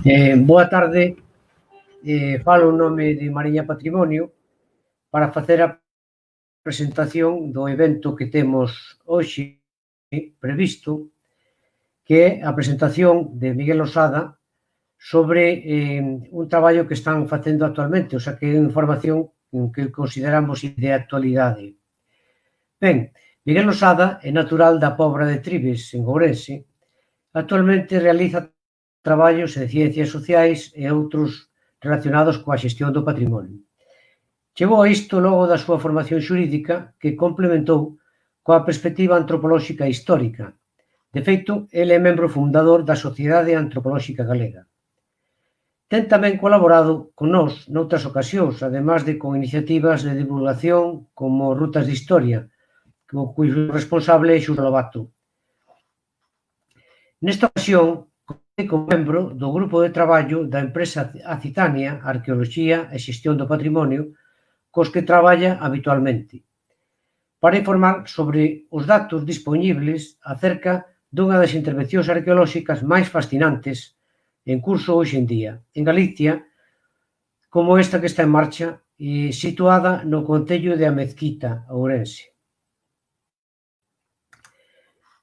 Boa tarde, falo en nome de Mariña Patrimonio para facer a presentación do evento que temos hoxe previsto, que é a presentación de Miguel Losada sobre un traballo que están facendo actualmente, o sea, que é información que consideramos de actualidade. Ben, Miguel Losada é natural da Pobra de Tribes, en Ourense. Actualmente realiza traballos en ciencias sociais e outros relacionados coa xestión do patrimonio. Chegou a isto logo da súa formación xurídica, que complementou coa perspectiva antropolóxica e histórica. De feito, ele é membro fundador da Sociedade Antropolóxica Galega. Ten tamén colaborado con nós noutras ocasións, ademais de con iniciativas de divulgación como Rutas de Historia, cuyo responsable é Xurxo Lobato. Nesta ocasión, como membro do grupo de traballo da empresa Acitania, Arqueoloxía e Xestión do Patrimonio, cos que traballa habitualmente, para informar sobre os datos dispoñibles acerca dunha das intervencións arqueolóxicas máis fascinantes en curso hoxe en día, en Galicia, como esta que está en marcha, situada no concello de Amezquita, Ourense.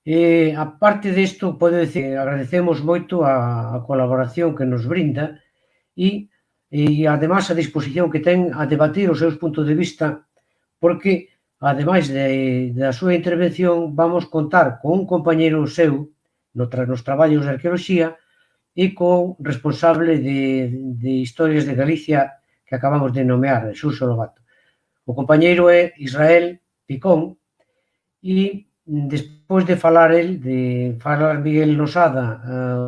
A parte disto, pode decir, agradecemos moito a colaboración que nos brinda e ademais a disposición que ten a debatir os seus puntos de vista, porque ademais da súa intervención vamos contar con un compañeiro seu nos traballos de arqueoloxía e con responsable de Historias de Galicia que acabamos de nomear, Xurxo Lobato. O compañeiro é Israel Picón e despois de falar Miguel Losada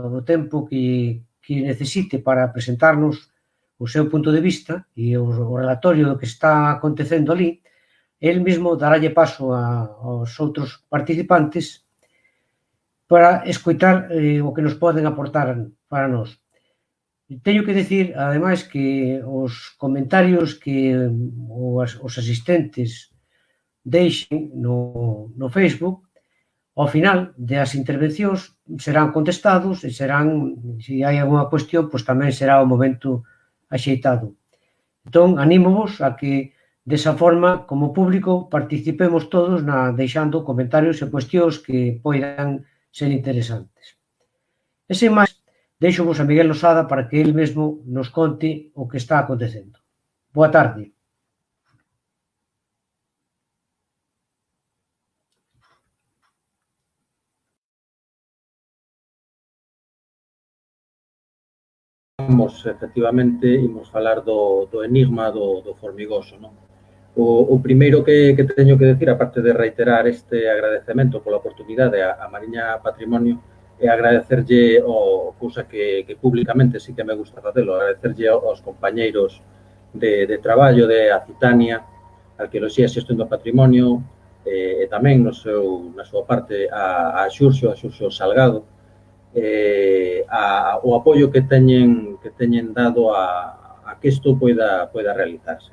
o tempo que necesite para presentarnos o seu punto de vista e o relatorio do que está acontecendo ali, el mesmo darálle paso aos outros participantes para escoitar o que nos poden aportar para nós. Teño que dicir, ademais, que os comentarios que os asistentes deixen no Facebook, ao final das intervencións serán contestados e serán, se hai alguna cuestión, pois tamén será o momento axeitado. Entón, anímovos a que desa forma, como público, participemos todos deixando comentarios e cuestións que poidan ser interesantes. E sen máis, deixo-vos a Miguel Losada para que el mesmo nos conte o que está acontecendo. Boa tarde. Efectivamente, imos falar do enigma do formigoso, non? O primeiro que teño que decir, aparte de reiterar este agradecemento pola oportunidade a Mariña Patrimonio, é agradecerlle cousa que públicamente sí que me gusta facelo, agradecerlle aos compañeiros de traballo de Acitania, Arqueoloxía e Xestión do Patrimonio, e tamén na súa parte a Xurxo Salgado, o apoio que teñen dado a que isto poida realizarse.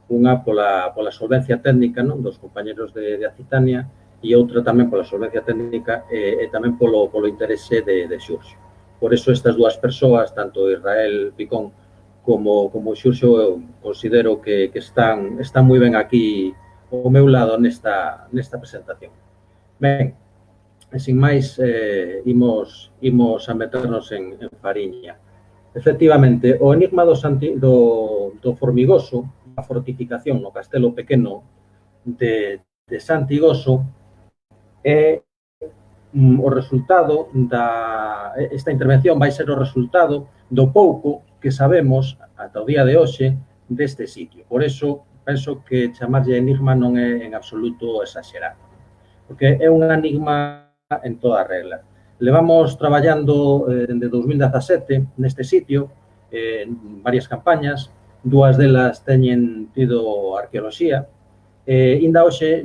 Unha pola solvencia técnica dos compañeros de Acitania e outra tamén pola solvencia técnica e tamén polo interese de Xurxo. Por iso estas dúas persoas, tanto Israel Picón como Xurxo, eu considero que están moi ben aquí ao meu lado nesta presentación. Ben, e sin máis, imos a meternos en fariña. Efectivamente, o enigma do formigoso, a fortificación no castelo pequeno de Santigoso, é o resultado esta intervención vai ser o resultado do pouco que sabemos ata o día de hoxe deste sitio. Por iso, penso que chamarlle enigma non é en absoluto exagerado, porque é un enigma en toda regla. Levamos traballando dende 2017 neste sitio, varias campañas, dúas delas teñen tido arqueoloxía, inda hoxe,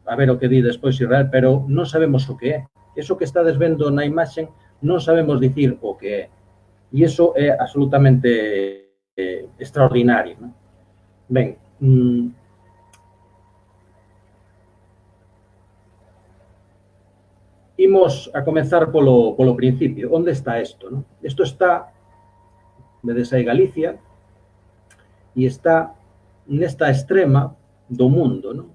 a ver o que di despois Israel, pero non sabemos o que é. Iso que estades vendo na imaxen non sabemos dicir o que é. E iso é absolutamente extraordinario. Ben, Imos a comenzar polo principio. Onde está isto? Non? Isto está, vedes aí Galicia, e está nesta extrema do mundo, non?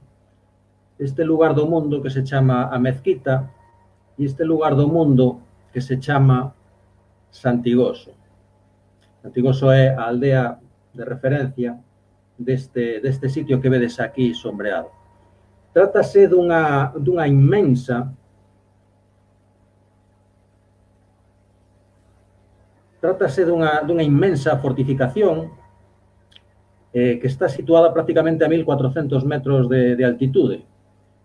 Este lugar do mundo que se chama a Mezquita e este lugar do mundo que se chama Santigoso. Santigoso é a aldea de referencia deste sitio que vedes aquí sombreado. Trátase dunha inmensa fortificación que está situada prácticamente a 1400 metros de altitude.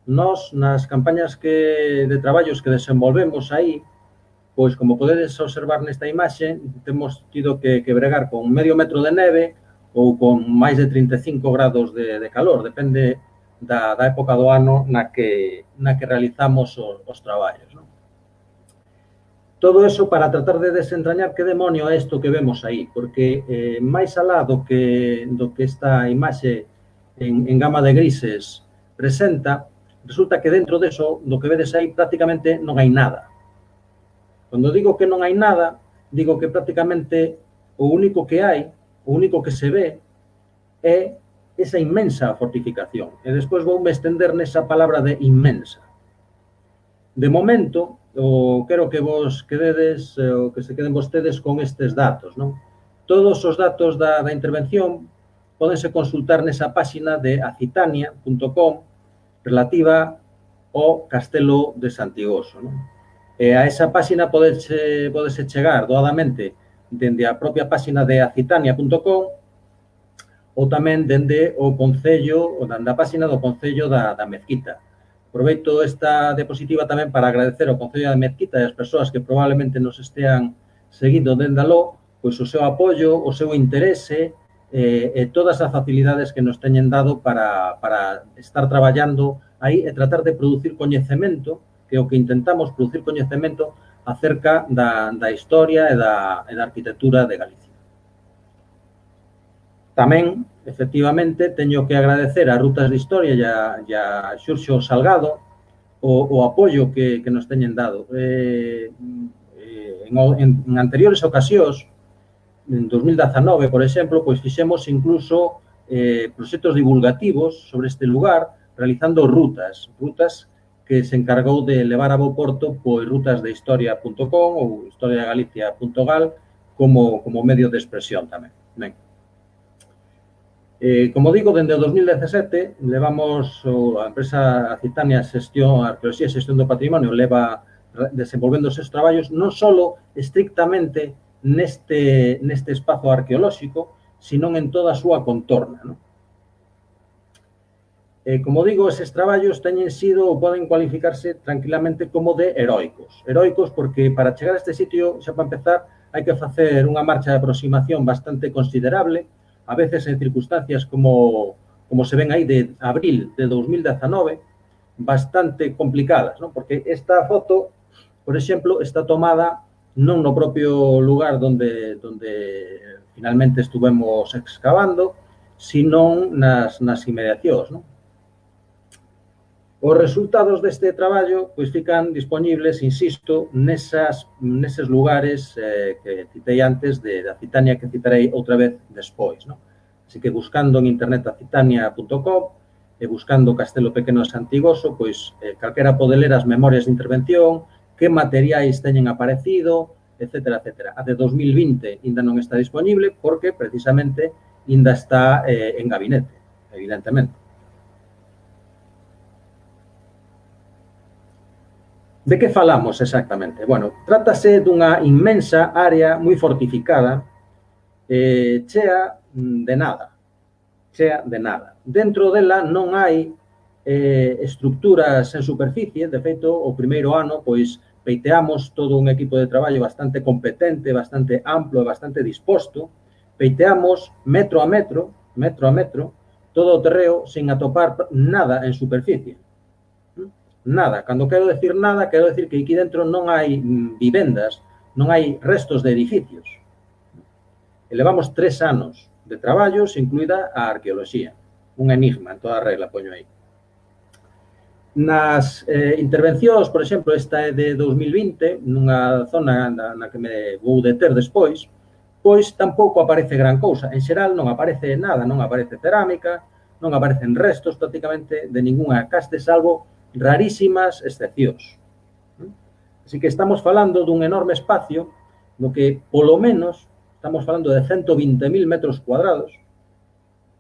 Nós, nas campañas de traballos que desenvolvemos aí, pois, como podedes observar nesta imaxe, temos tido que bregar con medio metro de neve ou con máis de 35 grados de calor, depende da época do ano na que realizamos os traballos. Non? Todo eso para tratar de desentrañar que demonio é isto que vemos aí, porque máis alá do que esta imaxe en gama de grises presenta, resulta que dentro deso, do que vedes aí, prácticamente non hai nada. Cando digo que non hai nada, digo que prácticamente o único que hai, o único que se ve, é esa inmensa fortificación. E despois voume estender nesa palabra de inmensa. De momento, quero que vos quededes, ou que se queden vostedes con estes datos, non? Todos os datos da intervención podense consultar nesa páxina de acitania.com relativa ao Castelo de Santigoso. Non? E a esa páxina podese chegar doadamente dende a propia páxina de acitania.com ou tamén dende o Concello, ou dende a páxina do Concello da Mezquita. Aproveito esta diapositiva tamén para agradecer ao Concello da Mezquita e as persoas que probablemente nos estean seguindo dende aló, pois o seu apoio, o seu interese e todas as facilidades que nos teñen dado para estar traballando aí e tratar de producir coñecemento, que é o que intentamos, producir coñecemento acerca da historia e da arquitectura de Galicia. Tamén, efectivamente, teño que agradecer a Rutas de Historia e a Xurxo Salgado o apoio que nos teñen dado. En anteriores ocasións, en 2019, por exemplo, pois fixemos incluso proxectos divulgativos sobre este lugar, realizando rutas que se encargou de levar a bo porto pois rutasdehistoria.com ou historiagalicia.gal como medio de expresión tamén. Ben. Como digo, dende o 2017 levamos a empresa Acitania Arqueoloxía e Xestión do Patrimonio leva desenvolvendo os seus traballos non só estrictamente neste espazo arqueolóxico, sino en toda a súa contorna. Non? Como digo, eses traballos teñen sido ou poden cualificarse tranquilamente como de heroicos. Heroicos porque para chegar a este sitio, xa para empezar, hai que facer unha marcha de aproximación bastante considerable, a veces en circunstancias como se ven aí de abril de 2019, bastante complicadas, non? Porque esta foto, por exemplo, está tomada non no propio lugar donde finalmente estuvemos excavando, sino nas inmediacións, non? Os resultados deste traballo pois fican disponibles, insisto, neses lugares que citei antes de Acitania, que citarei outra vez despois. Non? Así que buscando en internet acitania.com e buscando Castelo Pequeno de Santigoso, pois calquera pode ler as memorias de intervención, que materiais teñen aparecido, etcétera, etcétera. A de 2020 ainda non está disponible porque precisamente ainda está en gabinete, evidentemente. De que falamos exactamente? Bueno, trátase dunha inmensa área moi fortificada, chea de nada. Dentro dela non hai estructuras en superficie, de feito, o primeiro ano, pois, peiteamos todo un equipo de traballo bastante competente, bastante amplo e bastante disposto, peiteamos metro a metro, todo o terreo sin atopar nada en superficie. Nada. Cando quero decir nada, quero decir que aquí dentro non hai vivendas, non hai restos de edificios. E levamos 3 anos de traballos, incluída a arqueoloxía. Un enigma, en toda a regla, poño aí. Nas intervencións, por exemplo, esta é de 2020, nunha zona na que me vou deter despois, pois tampouco aparece gran cousa. En xeral non aparece nada, non aparece cerámica, non aparecen restos prácticamente de ningunha caste, salvo rarísimas excepcións. Así que estamos falando dun enorme espacio no que, polo menos, estamos falando de 120.000 metros cuadrados,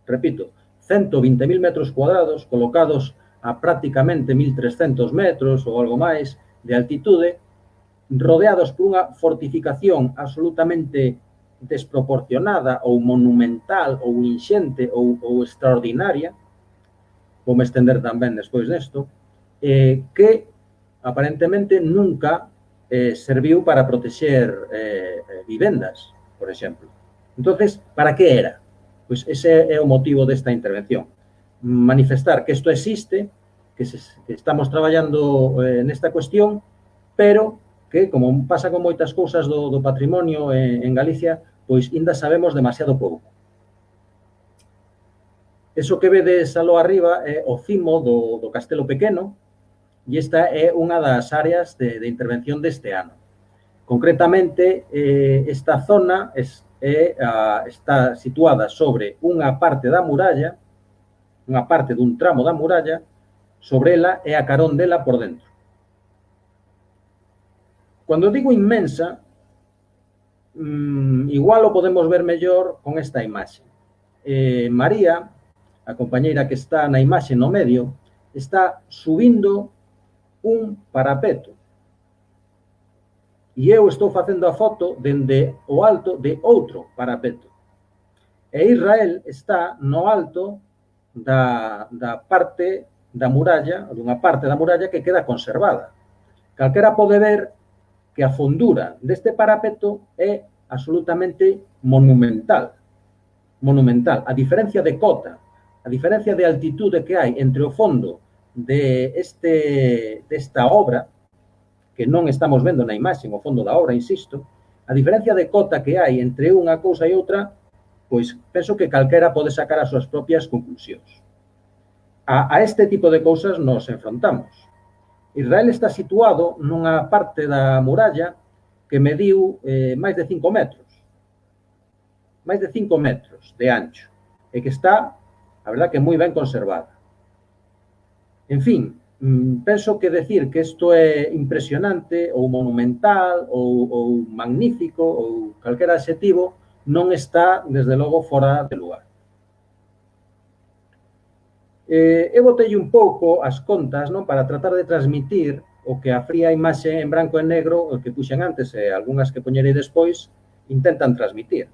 repito, 120.000 metros cuadrados colocados a prácticamente 1.300 metros ou algo máis de altitude, rodeados por unha fortificación absolutamente desproporcionada ou monumental ou inxente ou extraordinaria, vou me estender tamén despois desto, que aparentemente nunca serviu para protexer vivendas, por exemplo. Entonces, para que era? Pois ese é o motivo desta intervención. Manifestar que isto existe, que estamos traballando nesta cuestión, pero que, como pasa con moitas cousas do patrimonio en Galicia, pois ainda sabemos demasiado pouco. Eso que vedes aló arriba é o cimo do Castelo Pequeno, e esta é unha das áreas de intervención deste ano. Concretamente, esta zona está situada sobre unha parte da muralla, unha parte dun tramo da muralla, sobre ela e a carón dela por dentro. Cando digo inmensa, igual o podemos ver mellor con esta imaxe. María, a compañeira que está na imaxe no medio, está subindo un parapeto. E eu estou facendo a foto dende o alto de outro parapeto. E Israel está no alto da parte da muralla, dunha parte da muralla que queda conservada. Calquera pode ver que a fondura deste parapeto é absolutamente monumental. Monumental. A diferencia de cota, a diferencia de altitude que hai entre o fondo desta obra, que non estamos vendo na imaxe, o fondo da obra, insisto, a diferencia de cota que hai entre unha cousa e outra, pois penso que calquera pode sacar as súas propias conclusións. A este tipo de cousas nos enfrontamos. Israel está situado nunha parte da muralla que mediu máis de 5 metros. Máis de 5 metros de ancho. E que está, a verdad, que moi ben conservada. En fin, penso que decir que isto é impresionante ou monumental ou magnífico ou calquera adxetivo non está, desde logo, fora de lugar. Eu botei un pouco as contas, non, para tratar de transmitir o que a fría imaxe en branco e negro, o que puxen antes e algunhas que poñerei despois, intentan transmitir.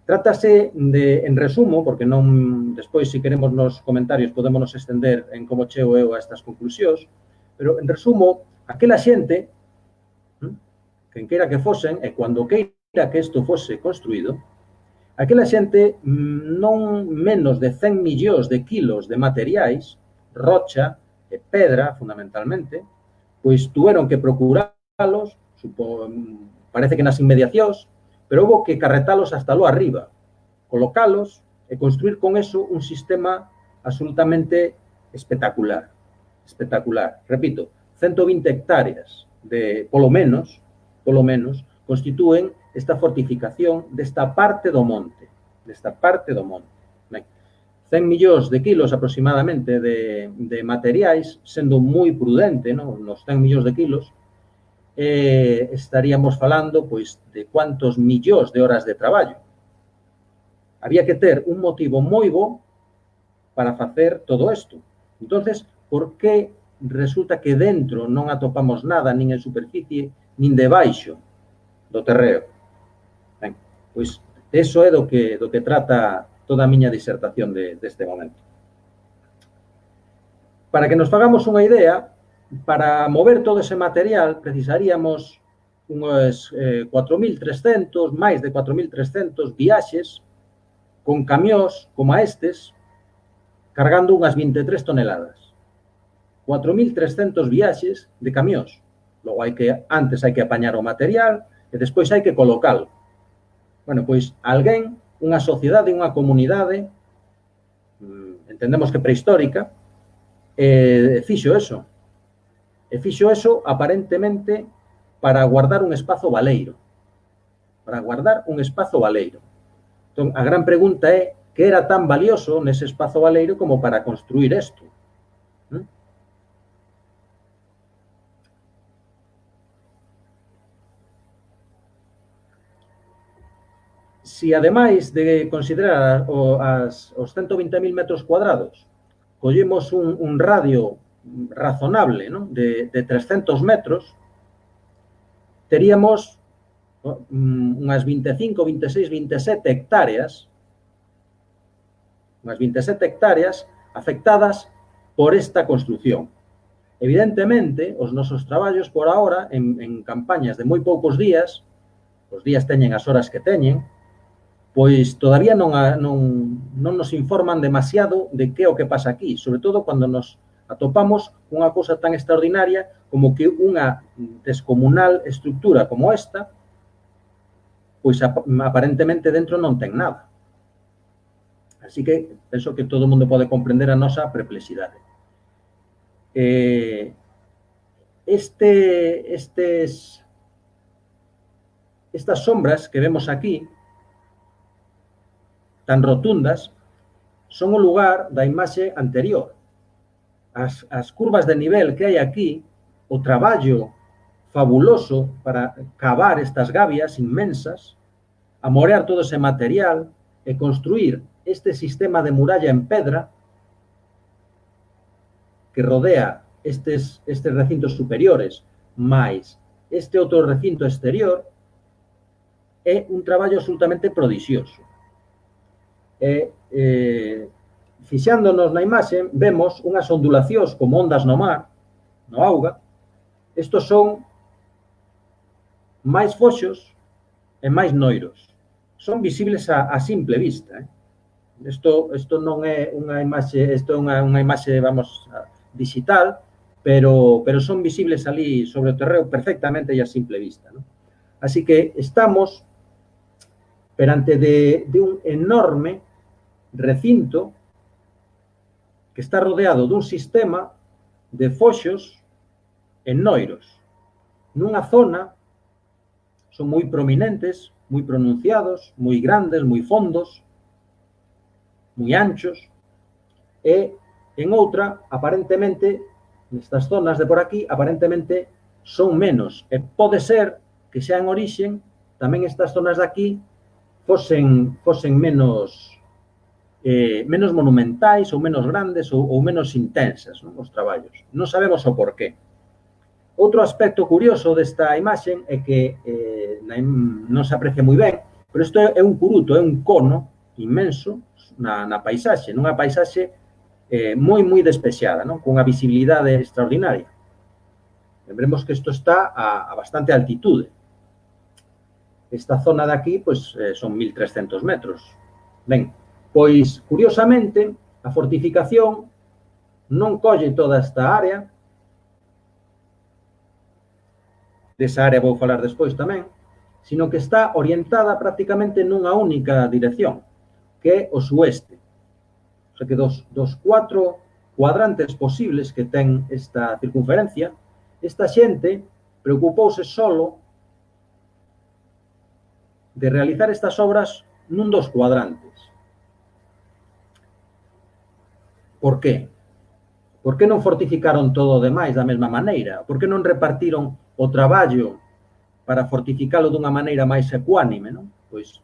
Trátase de, en resumo, porque non despois, se queremos nos comentarios, podemos nos estender en como chego eu a estas conclusións, pero, en resumo, aquela xente, quen queira que fosen, e cando queira que isto fose construído, aquela xente, non menos de 100 millóns de kilos de materiais, rocha e pedra, fundamentalmente, pois tuveron que procuralos, parece que nas inmediacións, pero houve que carretalos hasta lo arriba, colocalos e construir con eso un sistema absolutamente espectacular. Espectacular. Repito, 120 hectáreas de, polo menos, constitúen esta fortificación desta parte do monte. 100 millóns de kilos aproximadamente de materiais, sendo moi prudente, non? Nos 100 millóns de kilos, estaríamos falando pois de cuántos millóns de horas de traballo. Había que ter un motivo moi bo para facer todo isto. Entonces, por que resulta que dentro non atopamos nada, nin en superficie, nin debaixo do terreo? Ben, pois, eso é do que trata toda a miña disertación deste momento. Para que nos fagamos unha idea, para mover todo ese material precisaríamos uns 4.300, máis de 4.300 viaxes con camións como estes, cargando unhas 23 toneladas. 4.300 viaxes de camións. Logo, antes hai que apañar o material e despois hai que colocalo. Bueno, pois, alguén, unha sociedade, unha comunidade, entendemos que prehistórica, fixo eso. E fixo eso, aparentemente, para guardar un espazo baleiro. Para guardar un espazo baleiro. Entón, a gran pregunta é que era tan valioso nese espazo baleiro como para construir isto. Si, ademais de considerar os 120.000 metros cuadrados, collemos un radio razonable, ¿no?, de 300 metros, teríamos unhas 25, 26, 27 hectáreas, unhas 27 hectáreas afectadas por esta construción. Evidentemente, os nosos traballos por ahora, en campañas de moi poucos días, os días teñen as horas que teñen, pois todavía non nos informan demasiado de que é o que pasa aquí, sobre todo cando nos atopamos unha cousa tan extraordinaria como que unha descomunal estructura como esta, pois aparentemente dentro non ten nada. Así que penso que todo o mundo pode comprender a nosa perplexidade. Estas sombras que vemos aquí, tan rotundas, son o lugar da imaxe anterior. As curvas de nivel que hai aquí, o traballo fabuloso para cavar estas gabias inmensas, amorear todo ese material e construir este sistema de muralla en pedra que rodea estes recintos superiores, máis este outro recinto exterior, é un traballo absolutamente prodixioso. Fixándonos na imaxe, vemos unhas ondulacións como ondas no mar, no auga. Estos son máis foxos e máis noiros. Son visibles a simple vista. Isto non é unha imaxe, isto é unha imaxe, vamos, digital, pero son visibles ali sobre o terreo perfectamente e a simple vista. Así que estamos perante de un enorme recinto que está rodeado dun sistema de foxos e noiros. Nunha zona son moi prominentes, moi pronunciados, moi grandes, moi fondos, moi anchos, e en outra, aparentemente, nestas zonas de por aquí, aparentemente son menos. E pode ser que xa en orixen tamén estas zonas de aquí fosen menos monumentais ou menos grandes ou menos intensas, os traballos. Non sabemos o porqué. Outro aspecto curioso desta imaxe é que non se aprecia moi ben, pero isto é un curuto, é un cono inmenso na paisaxe, nunha paisaxe moi despexada, cunha visibilidade extraordinaria. Lembremos que isto está a bastante altitude. Esta zona de aquí, pois, son 1.300 metros. Ben, pois, curiosamente, a fortificación non colle toda esta área, desa área vou falar despois tamén, sino que está orientada prácticamente nunha única dirección, que é o sueste. O sea que dos 4 cuadrantes posibles que ten esta circunferencia, esta xente preocupouse solo de realizar estas obras nun dos cuadrantes. Por qué? Por que non fortificaron todo o demais da mesma maneira? Por que non repartiron o traballo para fortificalo dunha maneira máis ecuánime? Pois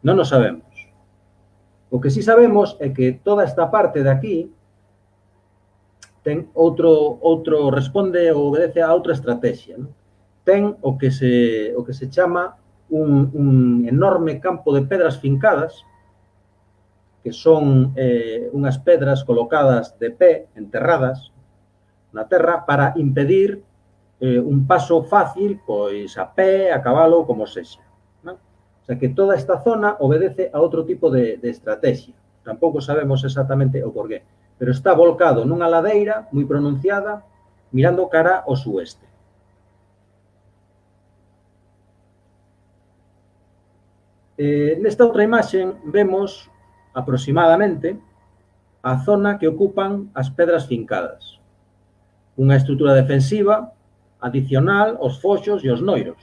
non o sabemos. O que sí sabemos é que toda esta parte de aquí ten responde ou obedece a outra estrategia. Ten o que se chama un enorme campo de pedras fincadas, que son unhas pedras colocadas de pé, enterradas na terra, para impedir un paso fácil, pois a pé, a cabalo, como sexa. O sea que toda esta zona obedece a outro tipo de estrategia. Tampouco sabemos exactamente o porqué, pero está volcado nunha ladeira moi pronunciada, mirando cara ao sueste. Nesta outra imaxe vemos aproximadamente a zona que ocupan as pedras fincadas. Unha estrutura defensiva adicional aos foxos e aos noiros,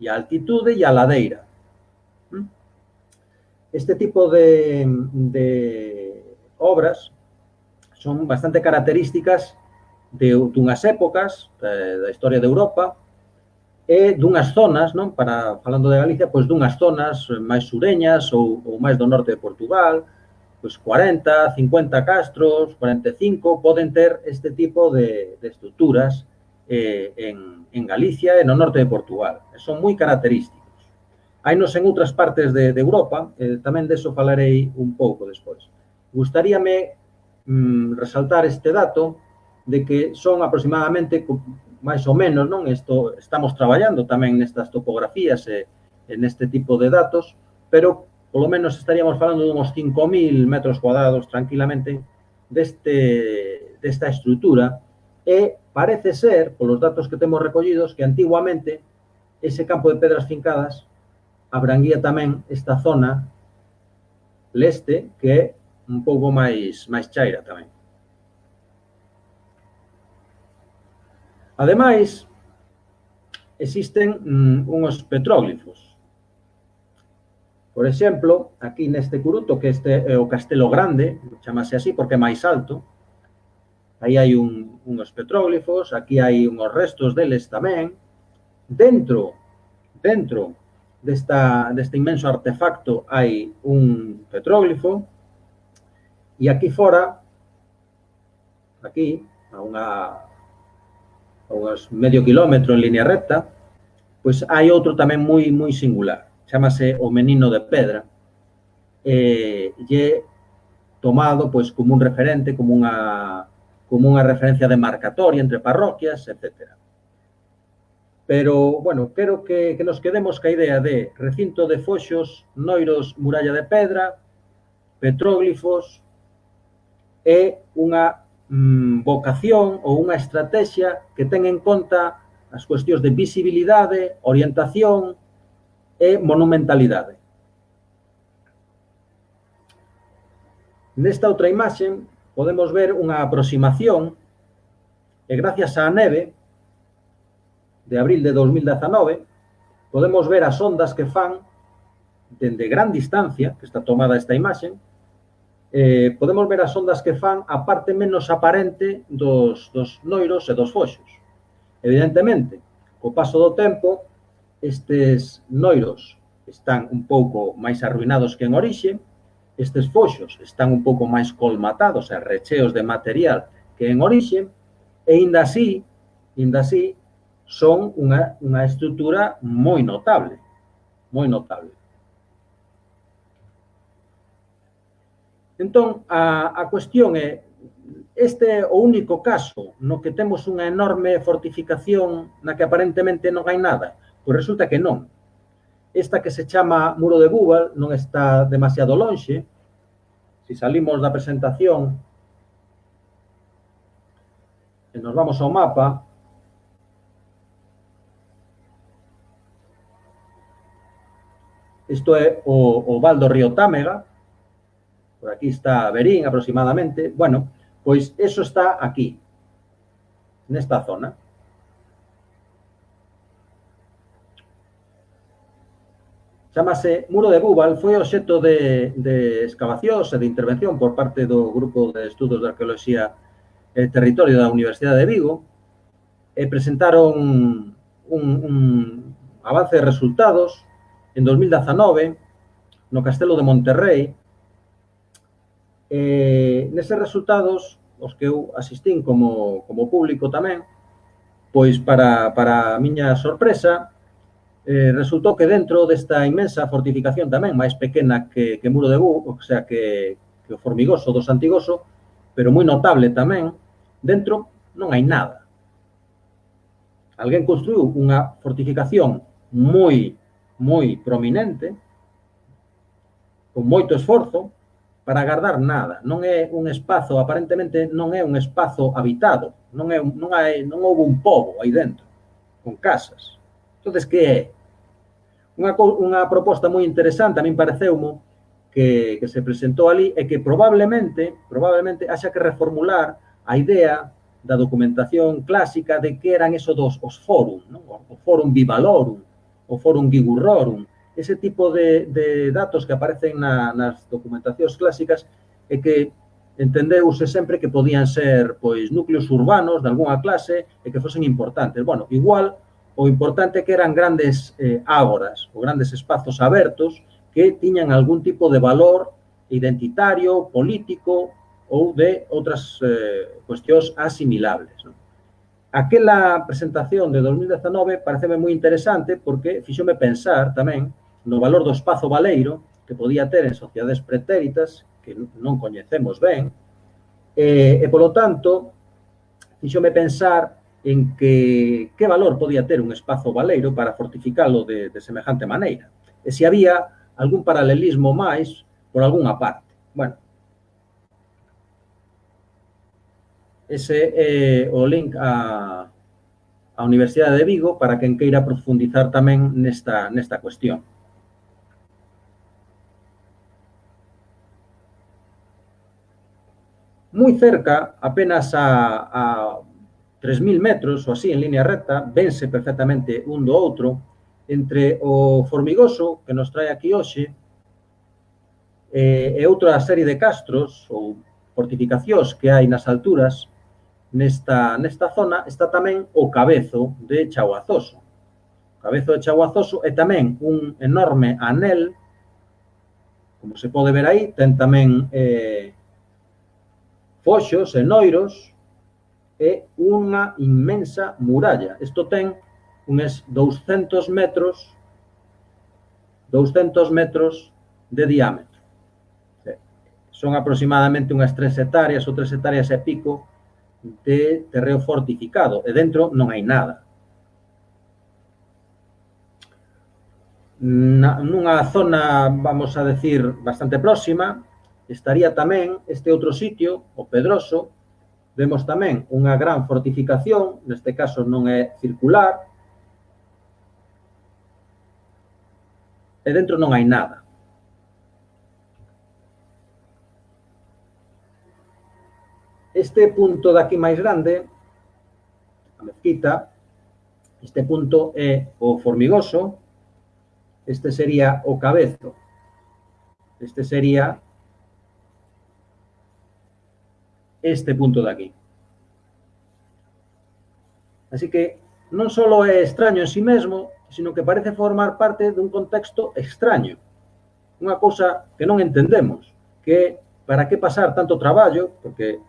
e a altitude e a ladeira. Este tipo de obras son bastante características dunhas épocas da historia de Europa e dunhas zonas, non? Falando de Galicia, pois dunhas zonas máis sureñas ou máis do norte de Portugal, pois 40, 50 castros, 45, poden ter este tipo de estruturas en Galicia e no norte de Portugal. Son moi característicos. Hainos en outras partes de Europa, tamén deso falarei un pouco despois. Gustaríame resaltar este dato de que son aproximadamente, máis ou menos, non? Estamos traballando tamén nestas topografías e neste tipo de datos, pero polo menos estaríamos falando de uns 5.000 metros cuadrados tranquilamente desta estrutura e parece ser, polos datos que temos recollidos, que antiguamente ese campo de pedras fincadas abranguía tamén esta zona leste, que é un pouco máis chaira tamén. Ademais, existen uns petróglifos. Por exemplo, aquí neste curuto, que este é o Castelo Grande, chamase así porque é máis alto, aí hai uns petróglifos, aquí hai uns restos deles tamén. Dentro deste inmenso artefacto hai un petróglifo e aquí fora, aquí, a uns medio kilómetro en línea recta, pois hai outro tamén moi singular. Chámase o Menino de Pedra e é tomado pois como un referente, como unha referencia demarcatoria entre parroquias, etcétera. Pero, bueno, quero que nos quedemos ca idea de recinto de foxos, noiros, muralla de pedra, petróglifos e unha vocación ou unha estrategia que ten en conta as cuestións de visibilidade, orientación e monumentalidade. Nesta outra imaxe podemos ver unha aproximación e gracias á neve de abril de 2019 podemos ver as ondas que fan dende gran distancia, que está tomada esta imaxe, podemos ver as ondas que fan a parte menos aparente dos noiros e dos foxos. Evidentemente, co paso do tempo, estes noiros están un pouco máis arruinados que en orixe, estes foxos están un pouco máis colmatados e recheos de material que en orixe, e inda así, son unha estrutura moi notable, moi notable. Entón, a cuestión é, este é o único caso no que temos unha enorme fortificación na que aparentemente non hai nada? Pois resulta que non. Esta que se chama Muro de Búbal non está demasiado lonxe. Se salimos da presentación e nos vamos ao mapa, isto é o val do río Támega, por aquí está Verín aproximadamente, bueno, pois eso está aquí, nesta zona. Chámase Muro de Búbal, foi obxecto de excavacións e de intervención por parte do Grupo de Estudos de Arqueoloxía e Territorio da Universidade de Vigo, e presentaron un avance de resultados en 2019 no Castelo de Monterrey. Neses resultados, os que eu asistín como público tamén, pois para a miña sorpresa, resultou que dentro desta inmensa fortificación tamén, máis pequena que Muro de Búbal, o sea, que o Formigoso do Santigoso, pero moi notable tamén, dentro non hai nada. Alguén construiu unha fortificación moi prominente, con moito esforzo, para agardar nada. Non é un espazo, aparentemente non é un espazo habitado, non houve un pobo aí dentro, con casas. Entón, que é? Unha proposta moi interesante, a min pareceumo, que se presentou ali e que probablemente haxa que reformular a idea da documentación clásica de que eran eso os fórum, non? O fórum vivalorum, o fórum gigurrorum, ese tipo de datos que aparecen nas documentacións clásicas e que entendeuse sempre que podían ser pois núcleos urbanos de algunha clase e que fosen importantes. Bueno, igual o importante que eran grandes ágoras ou grandes espazos abertos que tiñan algún tipo de valor identitario, político ou de outras cuestións asimilables. Aquela presentación de 2019 pareceme moi interesante porque fixome pensar tamén no valor do espazo baleiro que podía ter en sociedades pretéritas que non coñecemos ben e, polo tanto, fixome pensar en que valor podía ter un espazo baleiro para fortificalo de semejante maneira e se había algún paralelismo máis por algunha parte. Bueno, ese é o link á Universidade de Vigo para quen queira profundizar tamén nesta cuestión. Moi cerca, apenas a 3.000 metros ou así en línea recta, vense perfectamente un do outro entre o Formigoso que nos trae aquí hoxe e outra serie de castros ou fortificacións que hai nas alturas. Nesta zona está tamén o Cabezo de Chauazoso. O Cabezo de Chauazoso é tamén un enorme anel, como se pode ver aí, ten tamén foxos e noiros e unha inmensa muralla. Isto ten uns 200 metros de diámetro. Son aproximadamente unhas 3 hectáreas ou 3 hectáreas e pico de terreo fortificado e dentro non hai nada. Nunha zona, vamos a decir, bastante próxima, estaría tamén este outro sitio, o Pedroso. Vemos tamén unha gran fortificación, neste caso non é circular, e dentro non hai nada. Este punto de aquí máis grande, a mezquita, este punto é o Formigoso, este sería o Cabezo, este sería este punto de aquí. Así que non só é extraño en sí mesmo, sino que parece formar parte dun contexto extraño. Unha cousa que non entendemos, que é para que pasar tanto traballo, porque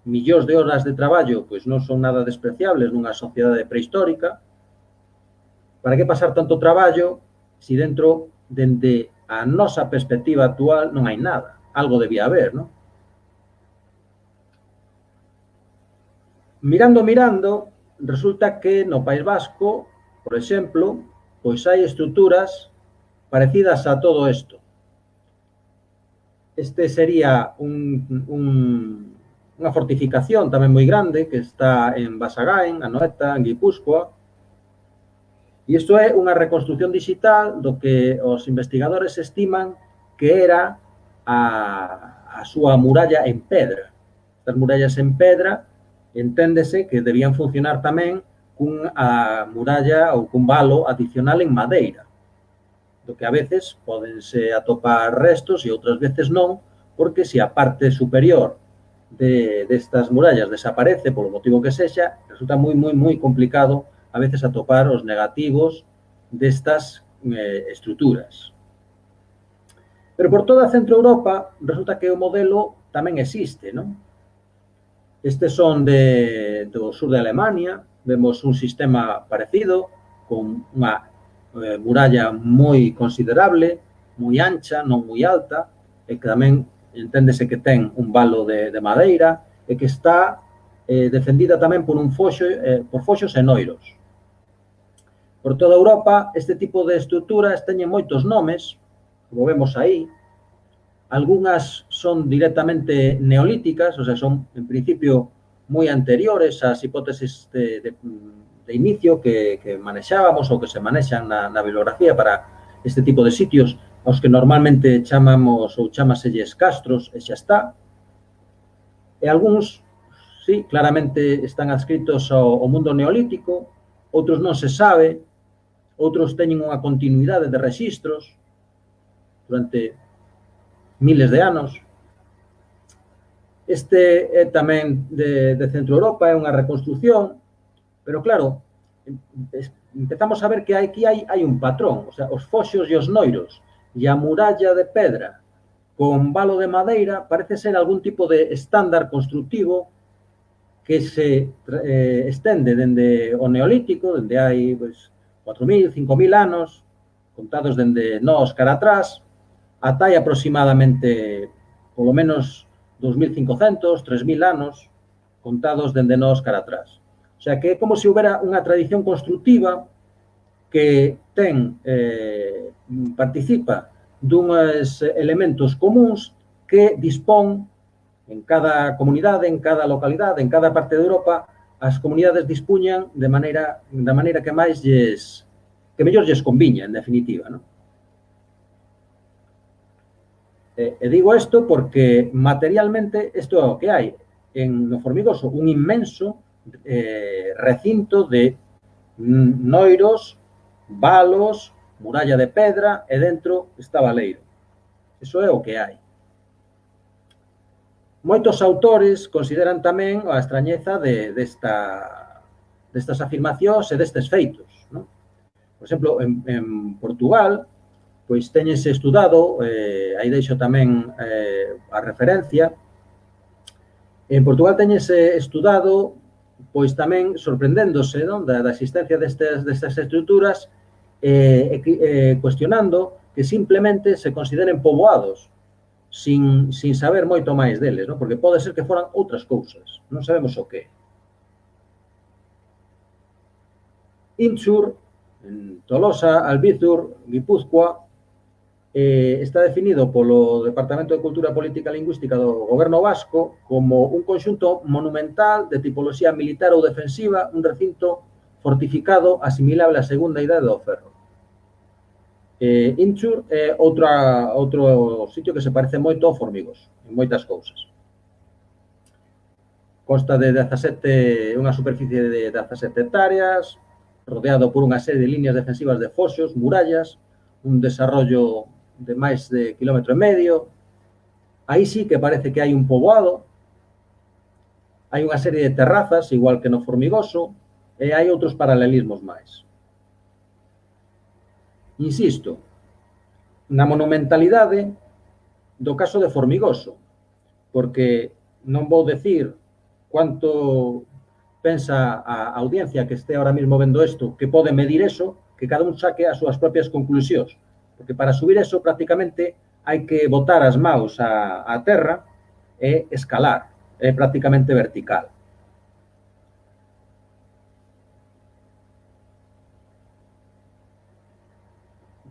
millóns de horas de traballo pois non son nada despreciables nunha sociedade prehistórica, para que pasar tanto traballo se dentro, dende a nosa perspectiva actual, non hai nada. Algo debía haber, non? Mirando, resulta que no País Vasco, por exemplo, pois hai estruturas parecidas a todo isto. Este sería unha fortificación tamén moi grande que está en Basagain, Anoeta, en Guipúzcoa. E isto é unha reconstrucción digital do que os investigadores estiman que era a súa muralla en pedra. Estas murallas en pedra enténdese que debían funcionar tamén cunha muralla ou cun valo adicional en madeira, do que a veces podense atopar restos e outras veces non, porque se a parte superior destas murallas desaparece, polo motivo que sexa, resulta moi complicado a veces atopar os negativos destas estruturas. Pero por toda Centro Europa resulta que o modelo tamén existe, non? Estes son do sur de Alemania, vemos un sistema parecido, con unha muralla moi considerable, moi ancha, non moi alta, e que tamén enténdese que ten un valo de madeira e que está defendida tamén por foxos e noiros. Por toda Europa, este tipo de estruturas teñen moitos nomes, como vemos aí. Algúnas son directamente neolíticas, o sea, son, en principio, moi anteriores ás hipótesis de inicio que manexábamos ou que se manexan na bibliografía para este tipo de sitios aos que normalmente chamamos ou chamaselles castros, e xa está. E algúns, sí, claramente están adscritos ao mundo neolítico, outros non se sabe, outros teñen unha continuidade de rexistros durante miles de anos. Este é tamén de Centro Europa, é unha reconstrucción, pero claro, empezamos a ver que aquí hai un patrón, o sea, os foxos e os noiros e a muralla de pedra con valo de madeira parece ser algún tipo de estándar constructivo que se estende dende o Neolítico, dende hai pues, 4.000, 5.000 anos, contados dende nós cara atrás, ata hai aproximadamente, polo menos, 2.500, 3.000 anos, contados dende nós cara atrás. O sea, que é como se houbera unha tradición constructiva que participa duns elementos comuns que dispón en cada comunidade, en cada localidade, en cada parte de Europa, as comunidades dispuñan da maneira que máis que mellor lles conviña, en definitiva, non? E digo isto porque materialmente isto é o que hai no Formigoso, un inmenso recinto de noiros, valos, muralla de pedra e dentro está Baleiro. Iso é o que hai. Moitos autores consideran tamén a extrañeza destas afirmacións e destes feitos. Non? Por exemplo, en Portugal, pois teñense estudado, aí deixo tamén a referencia, en Portugal teñense estudado, pois tamén sorprendéndose non? da existencia destas estruturas cuestionando que simplemente se consideren poboados sin saber moito máis deles, non? Porque pode ser que foran outras cousas, non sabemos o que. Inchur, en Tolosa, Albizur, Guipúzcoa, está definido polo Departamento de Cultura Política e Lingüística do Goberno Vasco como un conxunto monumental de tipoloxía militar ou defensiva, un recinto fortificado asimilable á Segunda Idade do Ferro. Inchur é outro sitio que se parece moito ao Formigoso, en moitas cousas. Consta de unha superficie de 17 hectáreas, rodeado por unha serie de líneas defensivas de foxos, murallas, un desarrollo de máis de 1,5 km. Aí sí que parece que hai un poboado, hai unha serie de terrazas, igual que no Formigoso, e hai outros paralelismos máis. Insisto, na monumentalidade do caso de Formigoso, porque non vou decir cuánto pensa a audiencia que este ahora mismo vendo isto, que pode medir eso, que cada un saque as súas propias conclusións. Porque para subir eso prácticamente hai que botar as maus á terra e escalar, é prácticamente vertical.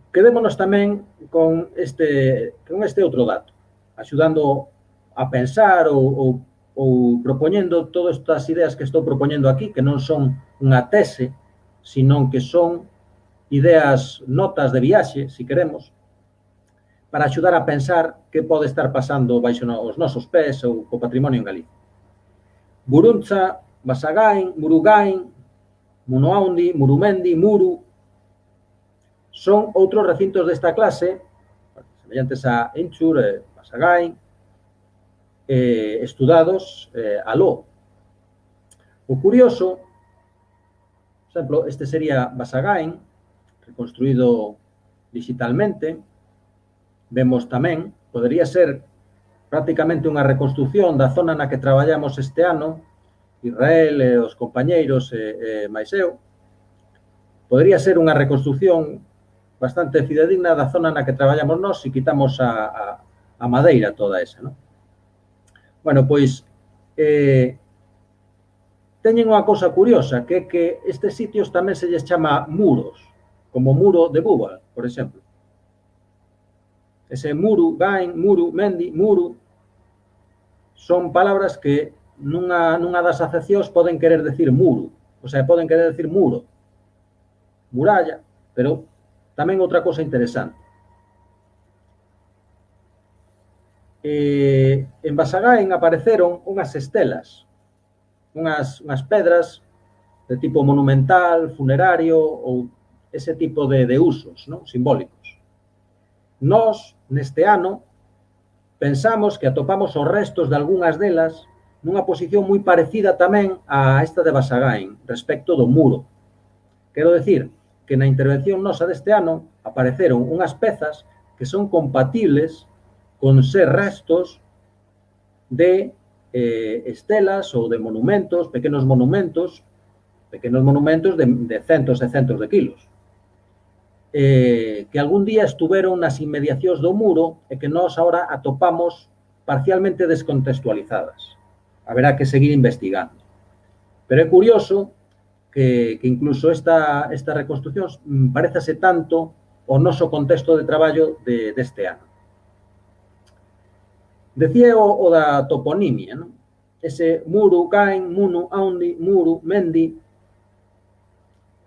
Quedémonos tamén con este outro dato, axudando a pensar ou propoñendo todas estas ideas que estou propoñendo aquí, que non son unha tese, senón que son ideas, notas de viaxe, se queremos, para axudar a pensar que pode estar pasando baixo os nosos pés ou co patrimonio en Galicia. Buruncha, Basagain, Murugain, Munoaundi, Murumendi, Muru, son outros recintos desta clase, semellantes a Inchur, Basagain, estudados aló. O curioso, por exemplo, este sería Basagain, reconstruído digitalmente. Vemos tamén, podería ser prácticamente unha reconstrucción da zona na que traballamos este ano, Israel e os compañeiros máis eu. Podería ser unha reconstrucción bastante fidedigna da zona na que traballamos nós se quitamos a madeira toda esa, non? Bueno, pois, teñen unha cousa curiosa, que é que estes sitios tamén se lles chama muros, como muro de Búbal, por exemplo. Ese muru, gain, muru, mendi, muru, son palabras que nunha das acepcións poden querer decir muro, o sea, poden querer decir muro, muralla, pero tamén outra cousa interesante. En Basagain apareceron unhas estelas, unhas pedras de tipo monumental, funerario ou ese tipo de usos, non? Simbólicos. Nós, neste ano, pensamos que atopamos os restos de algunhas delas nunha posición moi parecida tamén a esta de Basagain, respecto do muro. Quero decir que na intervención nosa deste ano apareceron unhas pezas que son compatibles con ser restos de estelas ou de monumentos, pequenos monumentos de centos e centos de kilos, que algún día estuveron nas inmediacións do muro e que nós agora atopamos parcialmente descontextualizadas. Haberá que seguir investigando. Pero é curioso que incluso esta reconstrucción parecese tanto ao noso contexto de traballo deste ano. Decía o da toponimia, non? Ese muru, cain, munu, aundi, muru, mendi.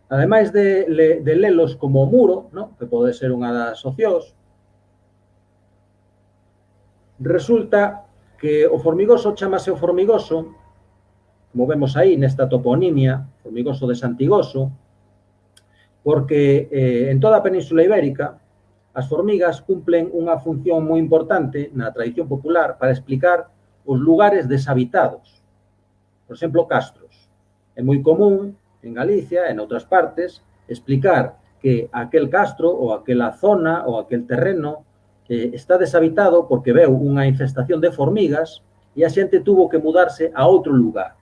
Ademais de lelos como muro, non? Que pode ser unha das opcións, resulta que o formigoso chamase o formigoso, como vemos aí nesta toponimia, formigoso de Santigoso, porque en toda a Península Ibérica as formigas cumplen unha función moi importante na tradición popular para explicar os lugares deshabitados. Por exemplo, castros. É moi común en Galicia e en outras partes explicar que aquel castro ou aquela zona ou aquel terreno está deshabitado porque veu unha infestación de formigas e a xente tuvo que mudarse a outro lugar.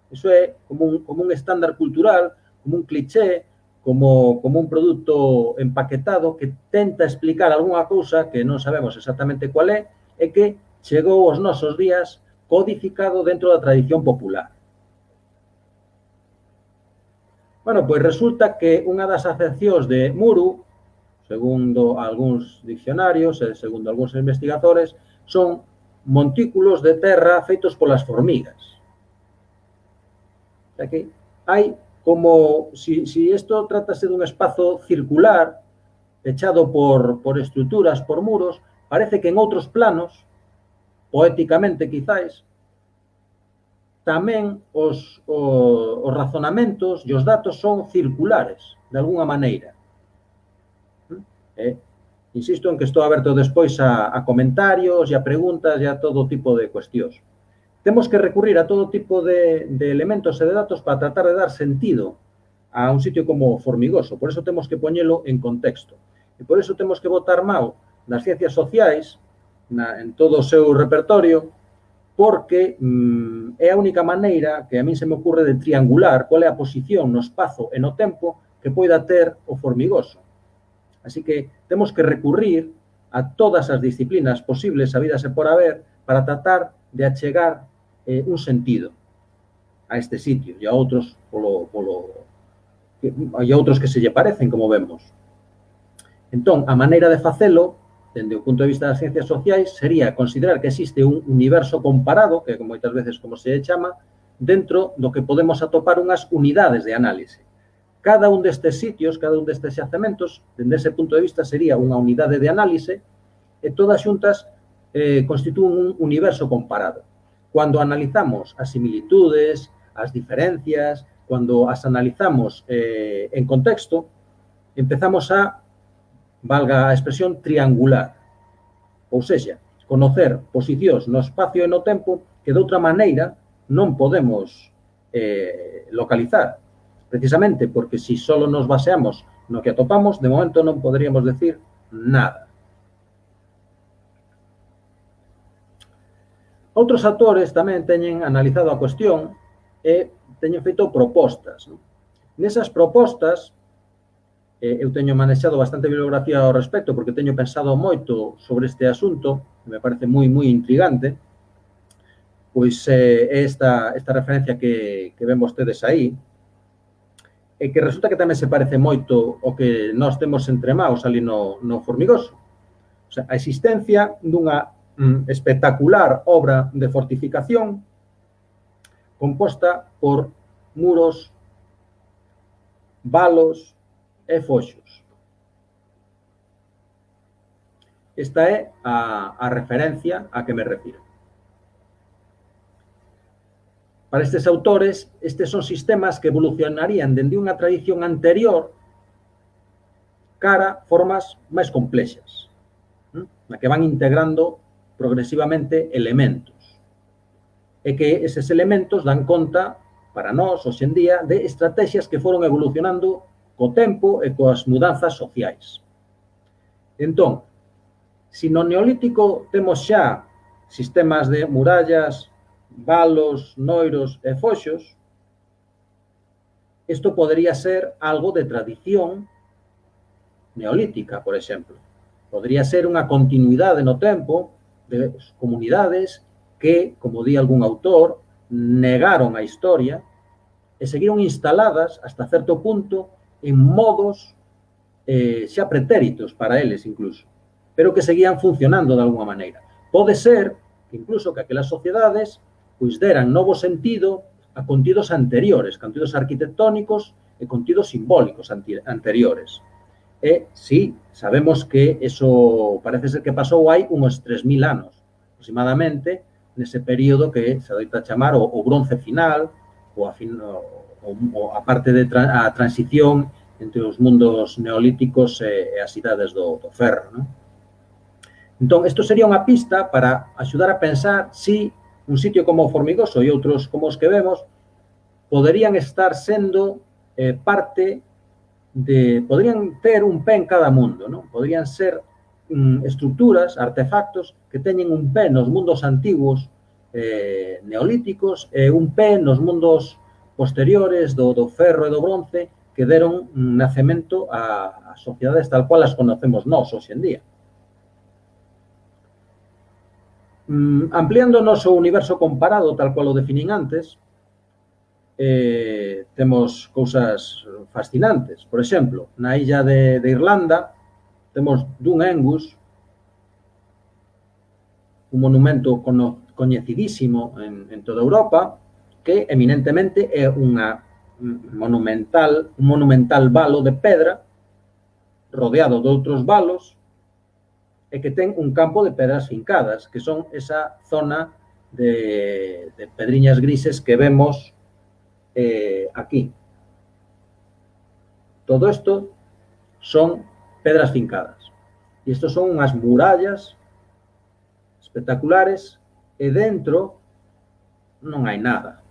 Iso é como un estándar cultural, como un cliché, como un produto empaquetado que tenta explicar algunha cousa que non sabemos exactamente cual é e que chegou aos nosos días codificado dentro da tradición popular. Bueno, pois resulta que unha das acepcións de muru, segundo algúns diccionarios e segundo algúns investigadores, son montículos de terra feitos polas formigas. O sea que hai como si isto tratase dun espazo circular pechado por estruturas, por muros, parece que en outros planos, poéticamente quizáis, tamén os razonamentos e os datos son circulares, de alguna maneira. Insisto en que estou aberto despois a comentarios e a preguntas e a todo tipo de cuestións. Temos que recurrir a todo tipo de elementos e de datos para tratar de dar sentido a un sitio como Formigoso. Por eso temos que poñelo en contexto. E por eso temos que botar mao nas ciencias sociais, en todo o seu repertorio, porque é a única maneira que a min se me ocurre de triangular qual é a posición no espazo e no tempo que poida ter o Formigoso. Así que temos que recurrir a todas as disciplinas posibles, habidas e por haber, para tratar de achegar un sentido a este sitio e a outros e a outros que se lle parecen, como vemos. Entón, a maneira de facelo, dende o punto de vista das ciencias sociais, sería considerar que existe un universo comparado, que moitas veces como se chama, dentro do que podemos atopar unhas unidades de análise. Cada un destes sitios, cada un destes xacementos, dende ese punto de vista, sería unha unidade de análise e todas xuntas constitúen un universo comparado. Cuando analizamos as similitudes, as diferencias, cuando as analizamos en contexto, empezamos a, valga a expresión, triangular. Ou seja, conocer posicións no espacio e no tempo que de outra maneira non podemos localizar. Precisamente porque se só nos baseamos no que atopamos, de momento non poderíamos decir nada. Outros autores tamén teñen analizado a cuestión e teñen feito propostas. Nesas propostas, eu teño manexado bastante bibliografía ao respecto porque teño pensado moito sobre este asunto, que me parece moi intrigante, pois é esta referencia que ven vostedes aí, e que resulta que tamén se parece moito o que nós temos entre maus ali no Formigoso. O sea, a existencia dunha espectacular obra de fortificación composta por muros, valos e foxos. Esta é a referencia a que me refiro. Para estes autores, estes son sistemas que evolucionarían dende unha tradición anterior cara formas máis complexas, na que van integrando progresivamente elementos. E que eses elementos dan conta, para nós, hoxe en día, de estrategias que foron evolucionando co tempo e coas mudanzas sociais. Entón, se no Neolítico temos xa sistemas de murallas, valos, noiros e foxos, isto podería ser algo de tradición neolítica, por exemplo. Podría ser unha continuidade no tempo de comunidades que, como di algún autor, negaron a historia e seguiron instaladas hasta certo punto en modos xa pretéritos para eles incluso, pero que seguían funcionando de alguma maneira. Pode ser que incluso que aquelas sociedades pois deran novo sentido a contidos anteriores, contidos arquitectónicos e contidos simbólicos anteriores. E, sí, sabemos que eso parece ser que pasou hai uns 3.000 anos, aproximadamente, nese período que se adoita chamar o bronce final, ou a parte de a transición entre os mundos neolíticos e as idades do ferro, non? Entón, isto sería unha pista para axudar a pensar se un sitio como o Formigoso e outros como os que vemos poderían estar sendo parte de... Poderían ter un pé en cada mundo, non? Poderían ser estructuras, artefactos que teñen un pé nos mundos antigos neolíticos e un pé nos mundos posteriores do ferro e do bronce que deron nacemento a sociedades tal cual as conocemos nós hoxe en día. Ampliando o noso universo comparado, tal cual o definín antes, temos cousas fascinantes. Por exemplo, na illa de Irlanda temos Dún Engus, un monumento coñecidísimo en toda Europa, que eminentemente é un monumental valo de pedra rodeado de outros valos e que ten un campo de pedras fincadas, que son esa zona de pedriñas grises que vemos aquí. Todo isto son pedras fincadas. E isto son unhas murallas espectaculares e dentro non hai nada.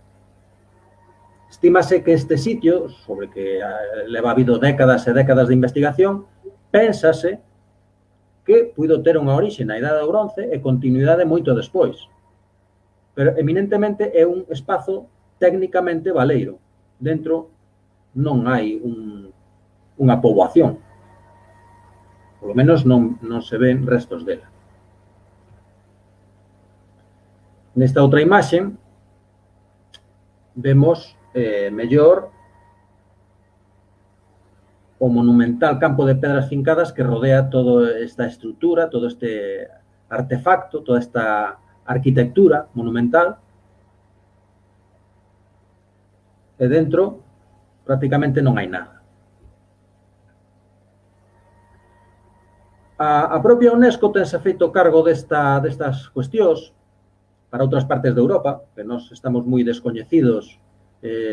Estímase que este sitio, sobre que leva habido décadas e décadas de investigación, pénsase que puido ter unha orixe na Idade do Bronce e continuidade moito despois. Pero eminentemente é un espazo técnicamente baleiro. Dentro non hai unha poboación. Por lo menos non se ven restos dela. Nesta outra imaxe vemos mellor o monumental campo de pedras fincadas que rodea toda esta estrutura, todo este artefacto, toda esta arquitectura monumental. E dentro prácticamente non hai nada. A propia UNESCO tense feito cargo destas cuestións para outras partes de Europa, que nós estamos moi descoñecidos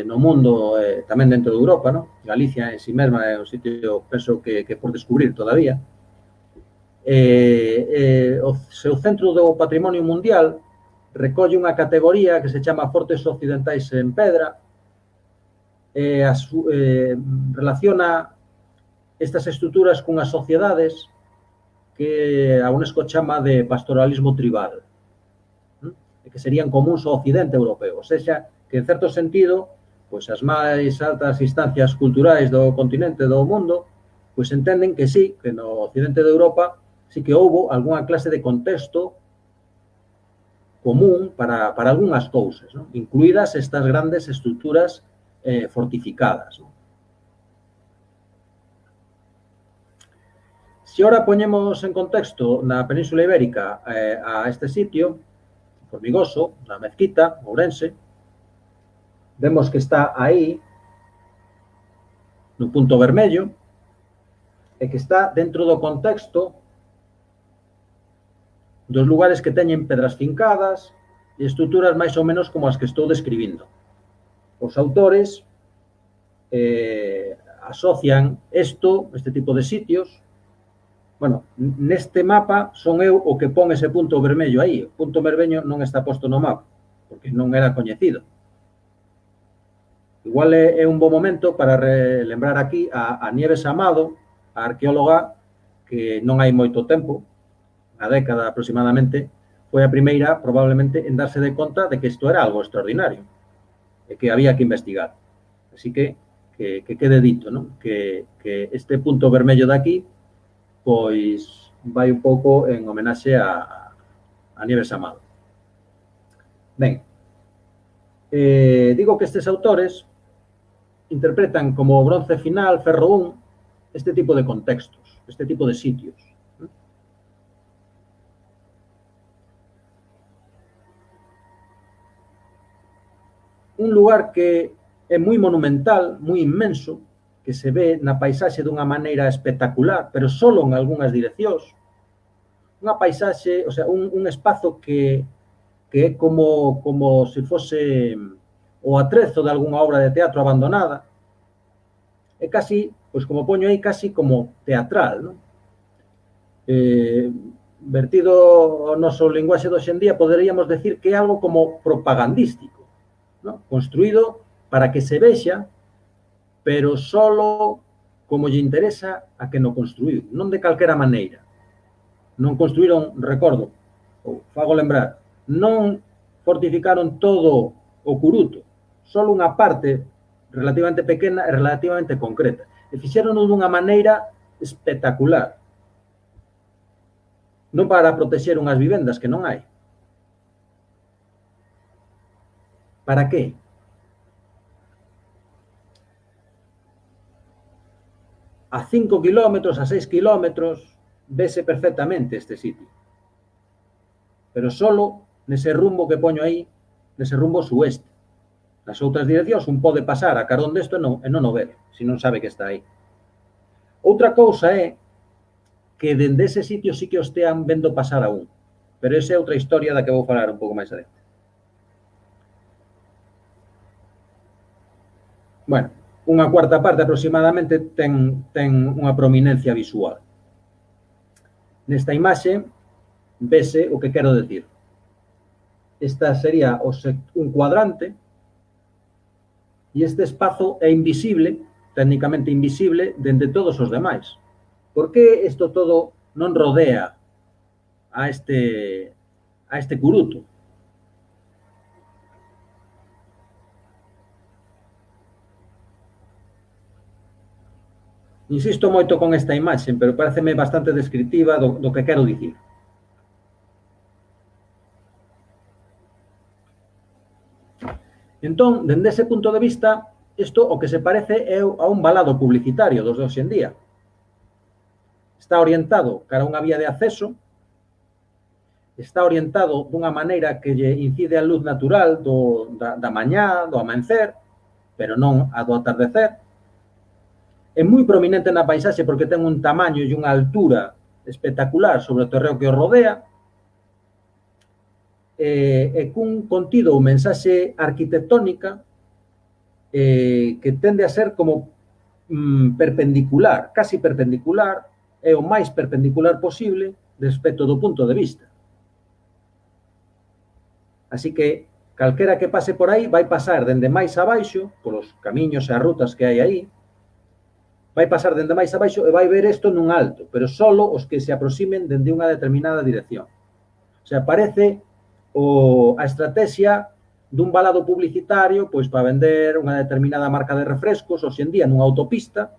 no mundo, tamén dentro de Europa, non? Galicia en si mesma é un sitio, penso, que por descubrir todavía. O seu centro do patrimonio mundial recolle unha categoría que se chama Fortes Occidentais en Pedra, relaciona estas estruturas cunhas sociedades que a UNESCO chama de pastoralismo tribal, que serían comuns ao occidente europeo, ou seja, que en certo sentido, pois as máis altas instancias culturais do continente do mundo, pois entenden que sí, que no occidente de Europa sí que houbo algunha clase de contexto común para algunhas cousas, non? Incluídas estas grandes estruturas fortificadas. Non? Se ora poñemos en contexto na Península Ibérica a este sitio, Formigoso, na Mezquita, Ourense, vemos que está aí, no punto vermello, e que está dentro do contexto dos lugares que teñen pedras fincadas e estruturas máis ou menos como as que estou describindo. Os autores asocian este tipo de sitios. Bueno, neste mapa son eu o que pon ese punto vermello aí. O punto vermello non está posto no mapa, porque non era coñecido. Igual é un bo momento para lembrar aquí a Nieves Amado, a arqueóloga que non hai moito tempo, unha década aproximadamente, foi a primeira, probablemente, en darse de conta de que isto era algo extraordinario e que había que investigar. Así que quede dito, non? Que este punto vermello de aquí pois vai un pouco en homenaxe a Nieves Amado. Ben, digo que estes autores interpretan como bronce final, ferro 1, este tipo de contextos, este tipo de sitios. Un lugar que é moi monumental, moi inmenso, que se ve na paisaxe dunha maneira espectacular, pero solo en algunhas direccións. Unha paisaxe, o sea, un espazo que é como se fose o atrezo de algunha obra de teatro abandonada. É casi, pois como poño aí, casi como teatral, non? Vertido ao noso linguaxe de hoxendía, poderíamos decir que é algo como propagandístico, non? Construído para que se vexa, pero solo como lle interesa a que no construíu, non de calquera maneira. Non construíron, recordo, ou fago lembrar, non fortificaron todo o curuto, solo unha parte relativamente pequena e relativamente concreta. E fixeron dunha maneira espectacular. Non para protexer unhas vivendas que non hai. Para que? A 5 kilómetros, a 6 kilómetros, vese perfectamente este sitio. Pero solo nese rumbo que poño aí, nese rumbo sueste. Nas outras direccións, un pode pasar a carón desto e non o ver, se non sabe que está aí. Outra cousa é que dende ese sitio sí que o estean vendo pasar a un. Pero esa é outra historia da que vou falar un pouco máis adiante. Bueno, unha cuarta parte aproximadamente ten unha prominencia visual. Nesta imaxe vese o que quero decir. Esta sería un cuadrante e este espazo é invisible, técnicamente invisible, dende todos os demais. Por que isto todo non rodea a este curuto? Insisto moito con esta imaxe, pero pareceme bastante descriptiva do que quero dicir. Entón, dende ese punto de vista, isto o que se parece é a un valado publicitario dos de hoxendía. Está orientado cara a unha vía de acceso, está orientado dunha maneira que lle incide a luz natural da mañá, do amancer, pero non a do atardecer. É moi prominente na paisaxe porque ten un tamaño e unha altura espectacular sobre o terreo que o rodea, e cun contido ou mensaxe arquitectónica que tende a ser como perpendicular, casi perpendicular, é o máis perpendicular posible respecto do punto de vista. Así que calquera que pase por aí vai pasar dende máis abaixo, polos camiños e as rutas que hai aí, vai pasar dende máis abaixo e vai ver isto nun alto, pero solo os que se aproximen dende unha determinada dirección. O sea, parece a estrategia dun valado publicitario pois para vender unha determinada marca de refrescos hoxe en día nunha autopista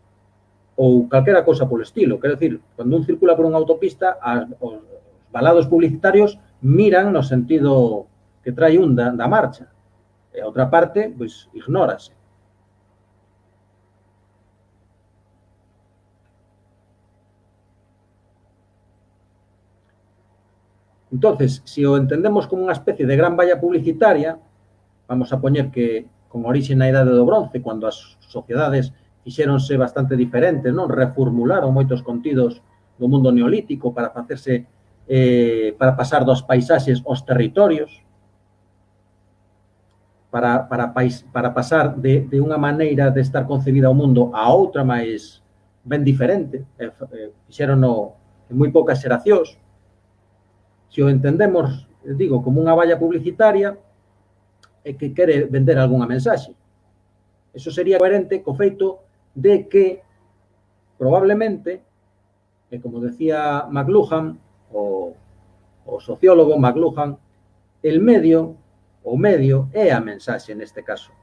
ou calquera cousa polo estilo. Quero dicir, cando un circula por unha autopista, os valados publicitarios miran no sentido que trae un da marcha. E a outra parte, pois, ignórase. Entonces, se o entendemos como unha especie de gran valla publicitaria, vamos a poñer que con orixe na Idade do Bronce, cando as sociedades fixéronse bastante diferentes, non reformularon moitos contidos do mundo neolítico para facerse para pasar dos paisaxes aos territorios, para pasar de unha maneira de estar concebida o mundo a outra máis ben diferente, fixerono en moi poucas xeracións. Se o entendemos, digo, como unha valla publicitaria, é que quere vender algunha mensaxe. Eso sería coherente co feito de que, probablemente, e como decía McLuhan, o sociólogo McLuhan, o medio é a mensaxe neste caso.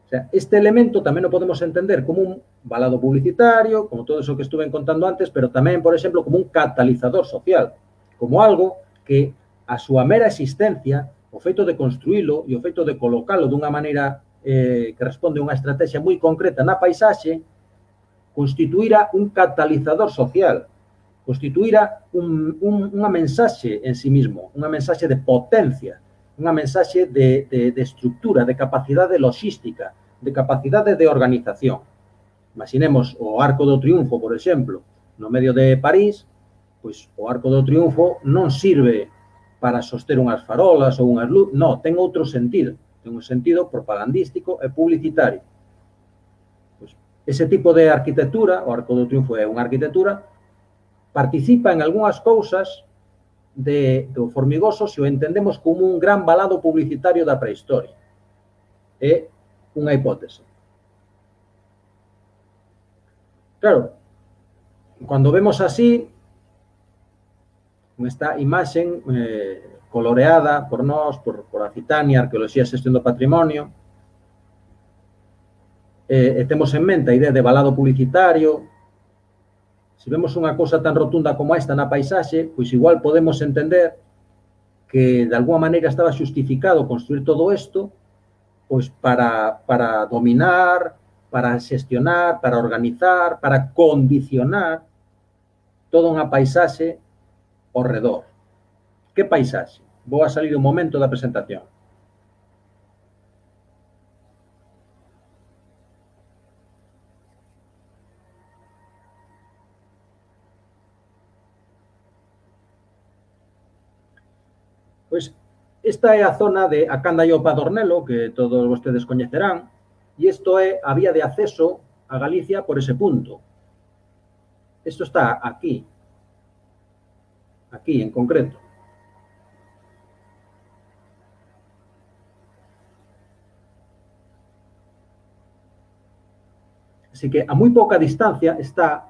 O sea, este elemento tamén o podemos entender como un valado publicitario, como todo eso que estuve contando antes, pero tamén, por exemplo, como un catalizador social, como algo que a súa mera existencia, o feito de construílo e o feito de colocalo dunha maneira que responde a unha estrategia moi concreta na paisaxe, constituíra un catalizador social, constituíra unha mensaxe en sí mismo, unha mensaxe de potencia, unha mensaxe de estructura, de capacidade logística, de capacidade de organización. Imaginemos o Arco do Triunfo, por exemplo, no medio de París, pois o Arco do Triunfo non sirve para soster unhas farolas ou unhas luz, non, ten outro sentido, ten un sentido propagandístico e publicitario. Pois ese tipo de arquitectura, o Arco do Triunfo é unha arquitectura, participa en algunhas cousas do Formigoso se o entendemos como un gran valado publicitario da prehistoria. É unha hipótese. Claro, cando vemos así, esta imaxen coloreada por nós, por Acitania, Arqueoloxía e Xestión do Patrimonio, e temos en mente a idea de valado publicitario. Se vemos unha cousa tan rotunda como esta na paisaxe, pois igual podemos entender que de alguma maneira estaba xustificado construir todo isto pois para dominar, para xestionar, para organizar, para condicionar toda unha paisaxe ao redor. Que paisaxe? Vou a salir un momento da presentación. Pois esta é a zona de a Canda e o Padornelo, que todos vostedes coñecerán, e isto é a vía de acceso a Galicia por ese punto. Isto está aquí en concreto. Así que a moi pouca distancia está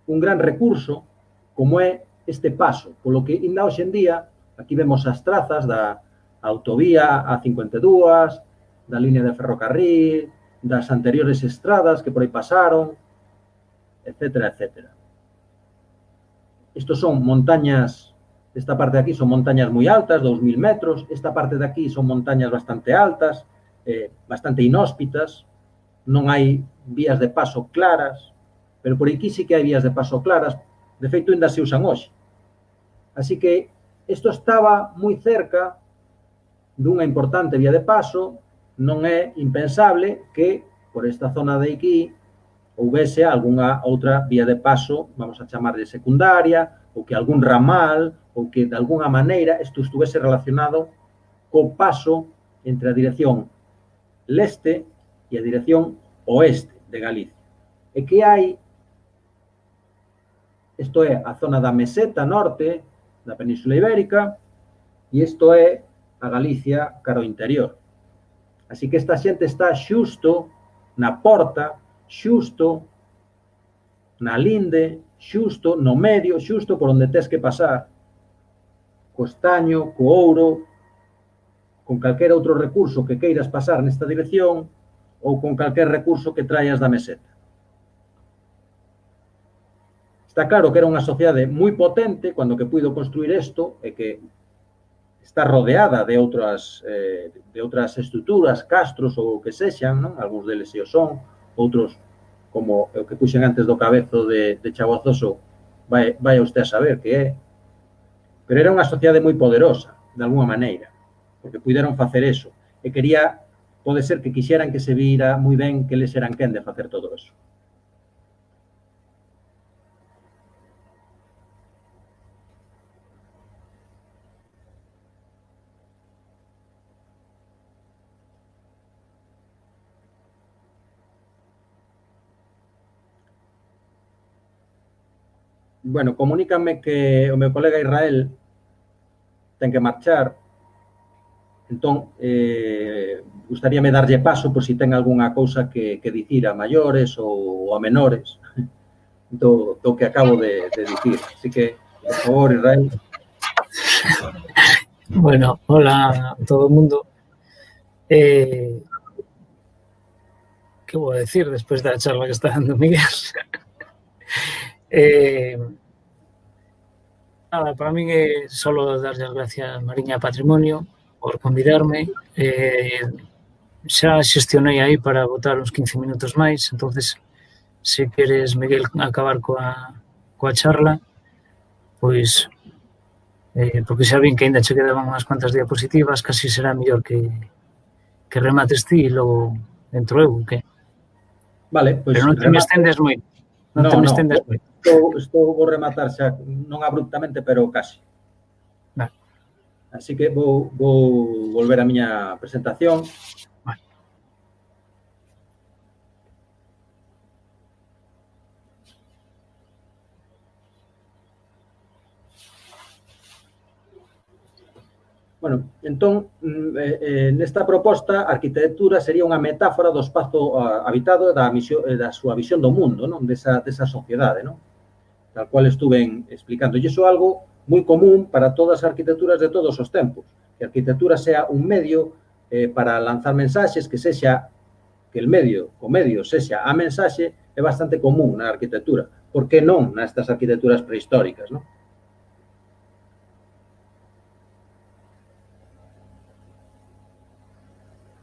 un gran recurso como é este paso, polo que ainda hoxe en día aquí vemos as trazas da autovía A52, da línea de ferrocarril, das anteriores estradas que por aí pasaron, etcétera, etcétera. Estos son montañas, esta parte de aquí son montañas moi altas, 2000 metros, esta parte de aquí son montañas bastante altas, bastante inhóspitas, non hai vías de paso claras, pero por aquí sí que hai vías de paso claras, de feito, ainda se usan hoxe. Así que isto estaba moi cerca dunha importante vía de paso, non é impensable que por esta zona de aquí houvese algunha outra vía de paso, vamos a chamarle secundaria, ou que algún ramal, ou que de alguna maneira isto estuvese relacionado co paso entre a dirección leste e a dirección oeste de Galicia. E que hai, isto é a zona da meseta norte da Península Ibérica, e isto é a Galicia cara ao interior. Así que esta xente está xusto na porta, xusto na linde, xusto no medio, xusto por onde tes que pasar, co estaño, co ouro, con calquera outro recurso que queiras pasar nesta dirección ou con calquer recurso que traias da meseta. Está claro que era unha sociedade moi potente cando que puido construir isto e que está rodeada de outras estruturas, castros ou o que sexan, non? Algúns deles o son, outros, como o que puxen antes do cabezo de Chabozoso, vai usted a saber que é. Pero era unha sociedade moi poderosa, de alguma maneira, porque puideron facer eso. E pode ser que quixeran que se vira moi ben que eles eran quen de facer todo eso. bueno, comunícame que o meu colega Israel ten que marchar, entón, gustaríame darlle paso por si ten algunha cousa que dicir a maiores ou a menores do que acabo de dicir. Así que, por favor, Israel. Bueno, hola a todo el mundo. ¿Qué voy a decir después de la charla que está dando Miguel? Nada, para mí es solo darle las gracias a Mariña Patrimonio por convidarme. Xa xestionei aí para botar uns 15 minutos máis, entonces se queres, Miguel, acabar coa charla, pois porque xa vin que ainda che quedaban unhas cuantas diapositivas, casi será mellor que remates ti e logo entro eu, que? Vale, pois... Pero non te me estendes moito. Non te me estendes moito. Estou vou rematar xa, non abruptamente, pero casi. Vale. Así que vou volver a miña presentación. Vale. Bueno, entón, nesta proposta, a arquitectura sería unha metáfora do espazo habitado da súa visión do mundo, non? Desa sociedade, non? Tal cual estuve explicando. E iso é algo moi común para todas as arquitecturas de todos os tempos. Que a arquitectura sea un medio para lanzar mensaxes, que o medio sexa a mensaxe, é bastante común na arquitectura. Por que non nestas arquitecturas prehistóricas, non?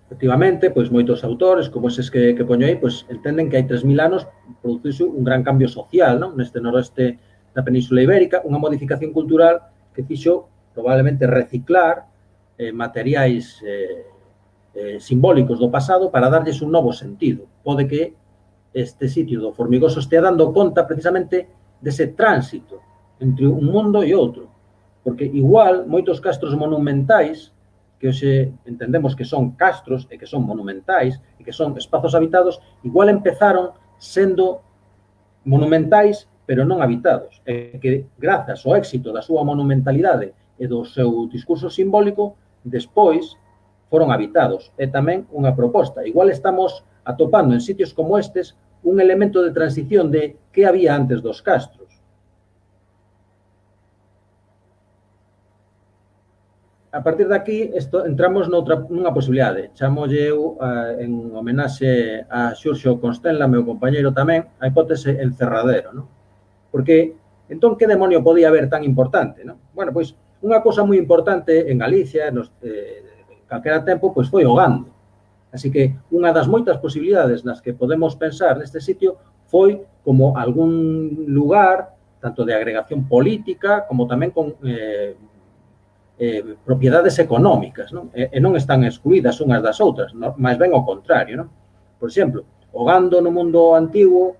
Efectivamente, pois moitos autores, como eses que poño aí, pois entenden que hai 3.000 anos produciuse un gran cambio social, non? Neste noroeste da Península Ibérica, unha modificación cultural que fixo probablemente reciclar materiais simbólicos do pasado para darlles un novo sentido. Pode que este sitio do Formigoso estea dando conta precisamente dese tránsito entre un mundo e outro, porque igual moitos castros monumentais que hoxe entendemos que son castros e que son monumentais e que son espazos habitados, igual empezaron sendo monumentais, pero non habitados. E que, grazas ao éxito da súa monumentalidade e do seu discurso simbólico, despois foron habitados. É tamén unha proposta. Igual estamos atopando en sitios como estes un elemento de transición de que había antes dos castros. A partir de aquí, entramos nunha posibilidade. Chamolle eu, en homenaxe a Xurxo Constenla, meu compañeiro tamén, a hipótese encerradero, non? Porque, entón, que demonio podía haber tan importante, non? Bueno, pois, unha cousa moi importante en Galicia, calquera tempo, pois foi o gando. Así que, unha das moitas posibilidades nas que podemos pensar neste sitio foi como algún lugar, tanto de agregación política, como tamén con propiedades económicas, non? E non están excluídas unhas das outras, máis ben ao contrario, non? Por exemplo, o gando no mundo antigo,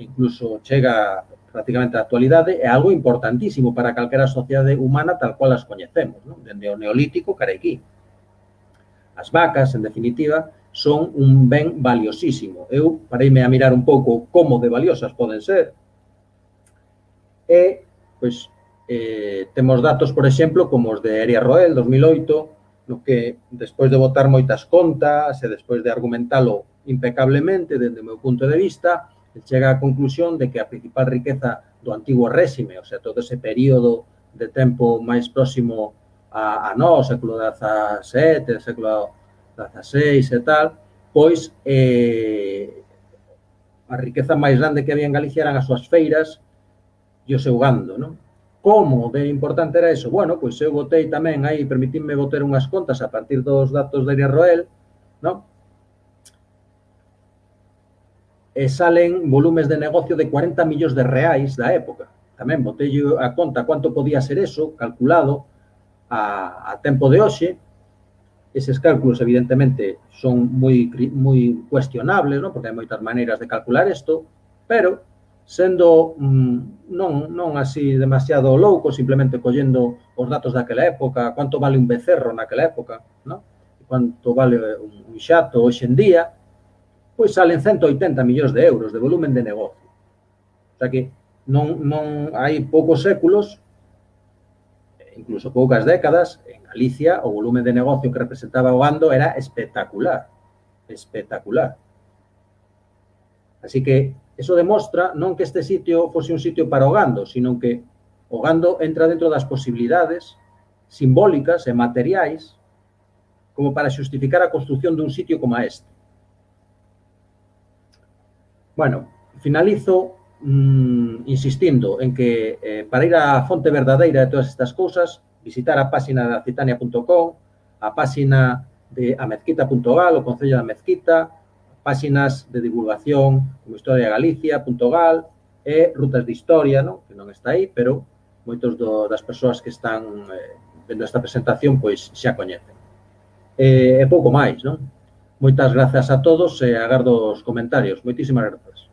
incluso chega prácticamente á actualidade, é algo importantísimo para calquera sociedade humana tal cual as coñecemos, non? Dende o neolítico cara aquí. As vacas, en definitiva, son un ben valiosísimo. Eu pareime a mirar un pouco como de valiosas poden ser. E, pois, temos datos, por exemplo, como os de Eria Roel, 2008, no que, despois de botar moitas contas e despois de argumentalo impecablemente, dende o meu punto de vista, chega á conclusión de que a principal riqueza do antigo réxime, o sea, todo ese período de tempo máis próximo a nós, século XVII, século XVI e tal, pois a riqueza máis grande que había en Galicia eran as súas feiras e o seu gando, non? Como de importante era eso? Bueno, pois eu botei tamén aí, permitidme botar unhas contas a partir dos datos de Eria Roel, non? E salen volumes de negocio de 40 millóns de reais da época. Tamén botei a conta cuánto podía ser eso, calculado a tempo de hoxe. Eses cálculos, evidentemente, son moi cuestionables, non? Porque hai moitas maneiras de calcular isto, pero sendo non así demasiado louco, simplemente collendo os datos daquela época, quanto vale un becerro naquela época, non? Quanto vale un xato hoxe en día, pois salen 180 millóns de euros de volumen de negocio. O sea que non hai poucos séculos, incluso poucas décadas, en Galicia o volume de negocio que representaba o gando era espectacular, espectacular. Así que eso demostra non que este sitio fose un sitio para o gando, sino que o gando entra dentro das posibilidades simbólicas e materiais como para xustificar a construción dun sitio como este. Bueno, finalizo insistindo en que para ir á fonte verdadeira de todas estas cousas, visitar a páxina de acitania.com, a páxina de amezquita.gal, o Concello da Mezquita, páxinas de divulgación como Historia de Galicia.gal e Rutas de Historia, non? Que non está aí, pero moitos das persoas que están vendo esta presentación pois xa coñecen. E pouco máis, non? Moitas grazas a todos e agardo os comentarios. Moitísimas grazas.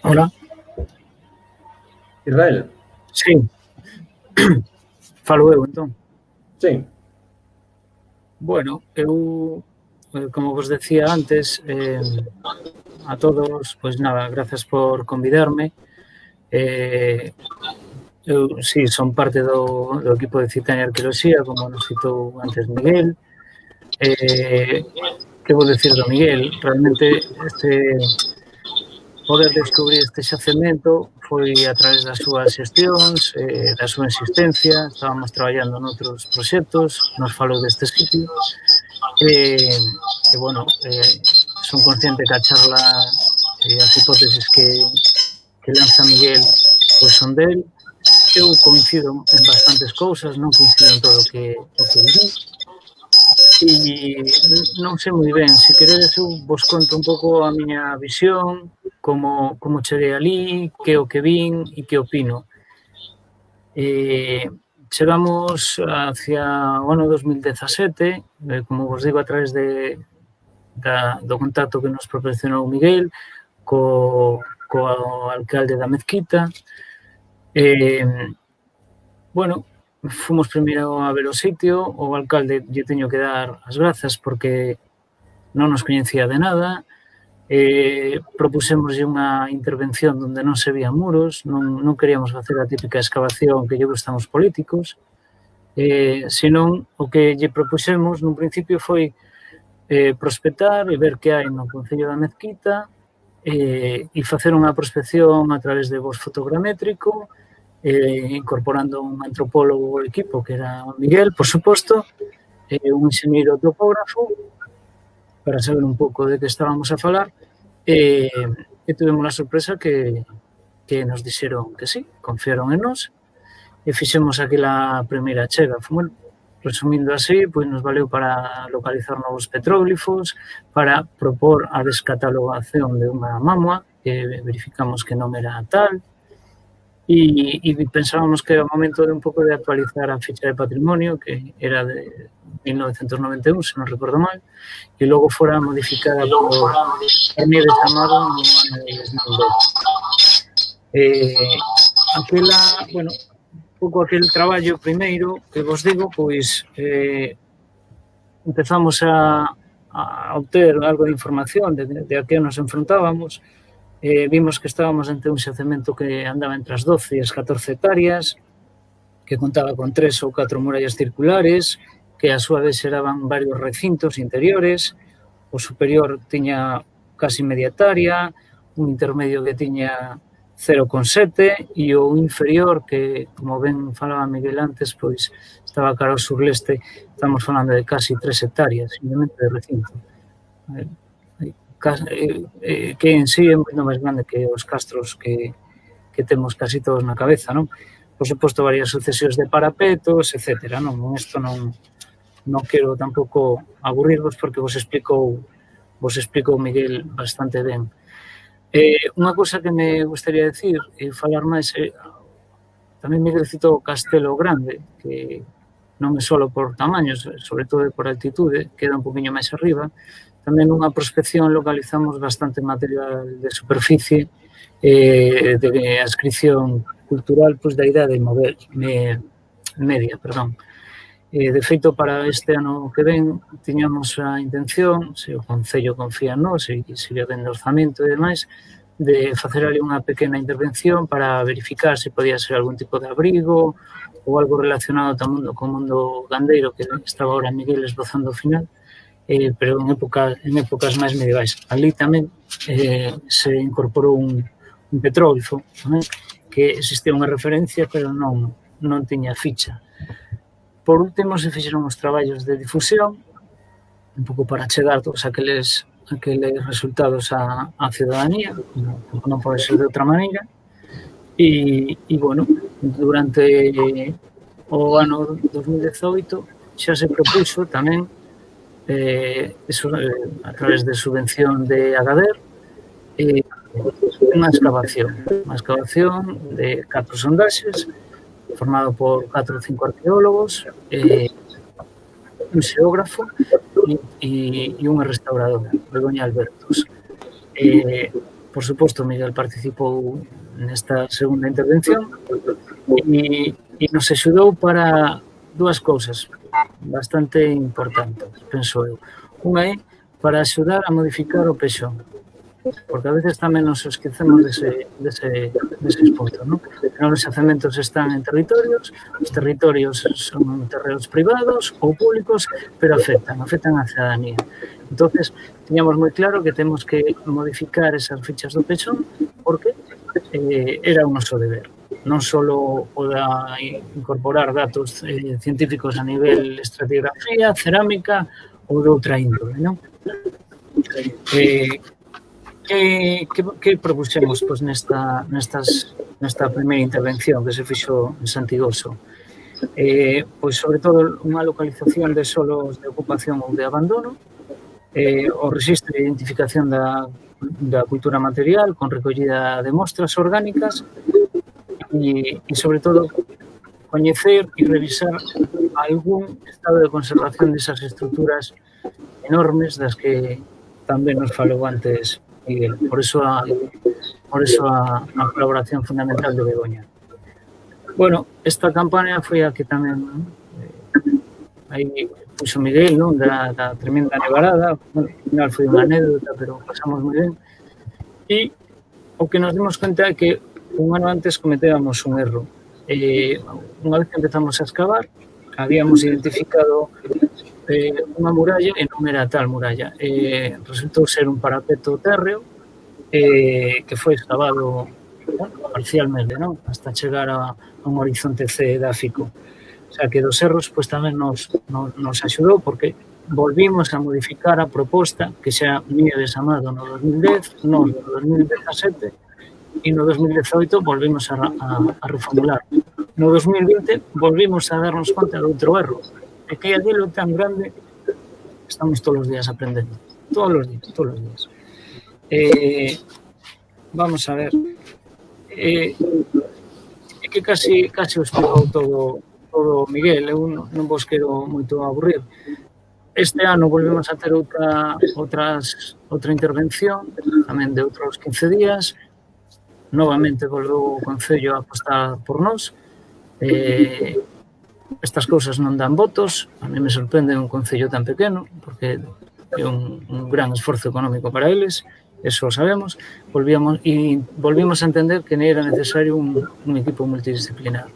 Hola. Israel. Sí. Falo eu, entón. Sí. Bueno, eu, como vos decía antes, a todos, pois nada, grazas por convidarme. Eu, sí, son parte do equipo de Citania Arqueoloxía, como nos citou antes Miguel. Que vou decir do Miguel? Realmente, poder descubrir este xacemento foi a través das súas xestións, da súa existencia. Estábamos traballando noutros proxectos, nos falou deste sitio. Bueno, son consciente que a charla e as hipótesis que lanza Miguel pois son del. Eu coincido en bastantes cousas, non coincido en todo o que di. E non sei moi ben, se queredes eu vos conto un pouco a miña visión, como cheguei ali, que o que vin e que opino. Chegamos hacia o ano 2017, como vos digo, a través do contacto que nos proporcionou Miguel co alcalde da Mezquita. Bueno, fomos primeiro a ver o sitio, o alcalde lle teño que dar as grazas porque non nos coñecía de nada. Propusémoslle unha intervención onde non se vían muros, non queríamos facer a típica excavación que lle gustan os políticos, senón o que lle propuxemos nun principio foi prospectar e ver que hai no Concello da Mezquita e facer unha prospección a través de voz fotogramétrico, incorporando un antropólogo ao equipo, que era Miguel, por suposto, un enxeñeiro topógrafo, para saber un pouco de que estábamos a falar, e tivemos a sorpresa que nos dixeron que sí, confiaron en nós, e fixemos aquela primeira chega. Bueno, resumindo así, pois nos valeu para localizar novos petróglifos, para propor a descatalogación de unha mamua, que verificamos que non era tal, e pensábamos que era o momento de un pouco de actualizar a ficha de patrimonio, que era de 1991, se non recordo mal, e logo fora modificada por Carné de Chamado no ano de 2010. Aquela, bueno, un pouco aquel traballo primeiro que vos digo, pois empezamos a obter algo de información de a que nos enfrontábamos. Vimos que estábamos ante un xacemento que andaba entre as 12 e as 14 hectáreas, que contaba con 3 ou 4 murallas circulares, que a súa vez xeraban varios recintos interiores. O superior tiña casi media hectárea, un intermedio que tiña 0,7 e o inferior, que, como ben falaba Miguel antes, pois estaba cara ao surleste, estamos falando de casi 3 hectáreas, simplemente de recinto. Que en sí é moito máis grande que os castros que temos casi todos na cabeza, non? Por suposto, varias sucesións de parapetos, etc. Non, isto non quero tampouco aburrirvos porque vos explicou Miguel bastante ben. Unha cousa que me gustaría decir e falar máis, tamén Miguel citou o Castelo Grande, que non é só por tamaños, sobre todo por altitude, queda un poquinho máis arriba. tamén nunha prospección localizamos bastante material de superficie de adscripción cultural da idade media, perdón. De feito, para este ano que ven, tiñamos a intención, se o Concello confía en nós, se lle ven de orzamento e demais, de facer ali unha pequena intervención para verificar se podía ser algún tipo de abrigo ou algo relacionado tamén co mundo gandeiro que estaba ahora Miguel esbozando ao final, pero en épocas máis medievais. Ali tamén se incorporou un petróglifo, que existía unha referencia, pero non tiña ficha. Por último, se fixeron os traballos de difusión, un pouco para chegar todos aqueles resultados á ciudadanía, non pode ser de outra maneira, e, bueno, durante o ano 2018 xa se propuxo tamén a través de subvención de Agadir unha excavación de 4 sondaxes formado por 4 ou 5 arqueólogos, un xeógrafo e unha restauradora, Begoña Albertos. Por suposto, Miguel participou nesta segunda intervención e nos axudou para 2 cousas bastante importantes, penso eu. Unha é para axudar a modificar o pexón, porque a veces tamén nos esquecemos deses puntos, non? Os xacementos están en territorios, os territorios son terreos privados ou públicos, pero afectan a ciudadanía. Entonces, tiñamos moi claro que temos que modificar esas fichas do pexón porque era un noso deber. Non só o da incorporar datos científicos a nivel estratigrafía, cerámica ou de outra índole, non? Que propuxemos nesta primeira intervención que se fixo en Santigoso? Pois, sobre todo, unha localización de solos de ocupación ou de abandono, o rexistro de identificación da cultura material con recollida de mostras orgánicas e, sobre todo, coñecer e revisar algún estado de conservación desas estruturas enormes das que tamén nos falou antes Miguel. Por eso a colaboración fundamental de Begoña. Bueno, esta campaña foi a que tamén aí puxo Miguel, non? Da tremenda nevarada. Bueno, ao final foi unha anécdota, pero pasamos moi ben. E o que nos dimos conta é que un ano antes cometéramos un erro. Unha vez que empezamos a excavar, habíamos identificado unha muralla e non era tal muralla. Resultou ser un parapeto térreo que foi excavado parcialmente, non? Hasta chegar a un horizonte C edáfico. O sea, que dos erros tamén nos axudou porque volvimos a modificar a proposta que xa Nieves Amado no 2010, no 2017 e no 2018 volvimos a reformular. No 2020 volvimos a darnos conta de outro erro. É que aquilo tan grande, estamos todos os días aprendendo. Todos os días. Vamos a ver. É que casi o explicou todo Miguel. Eu non vos quero moito aburrir. Este ano volvemos a ter outra intervención, tamén de outros 15 días. Novamente volveu o Concello a apostar por nós. Estas cousas non dan votos, a mí me sorprende un concello tan pequeno, porque é un gran esforzo económico para eles, eso o sabemos. Volvimos a entender que era necesario un equipo multidisciplinar.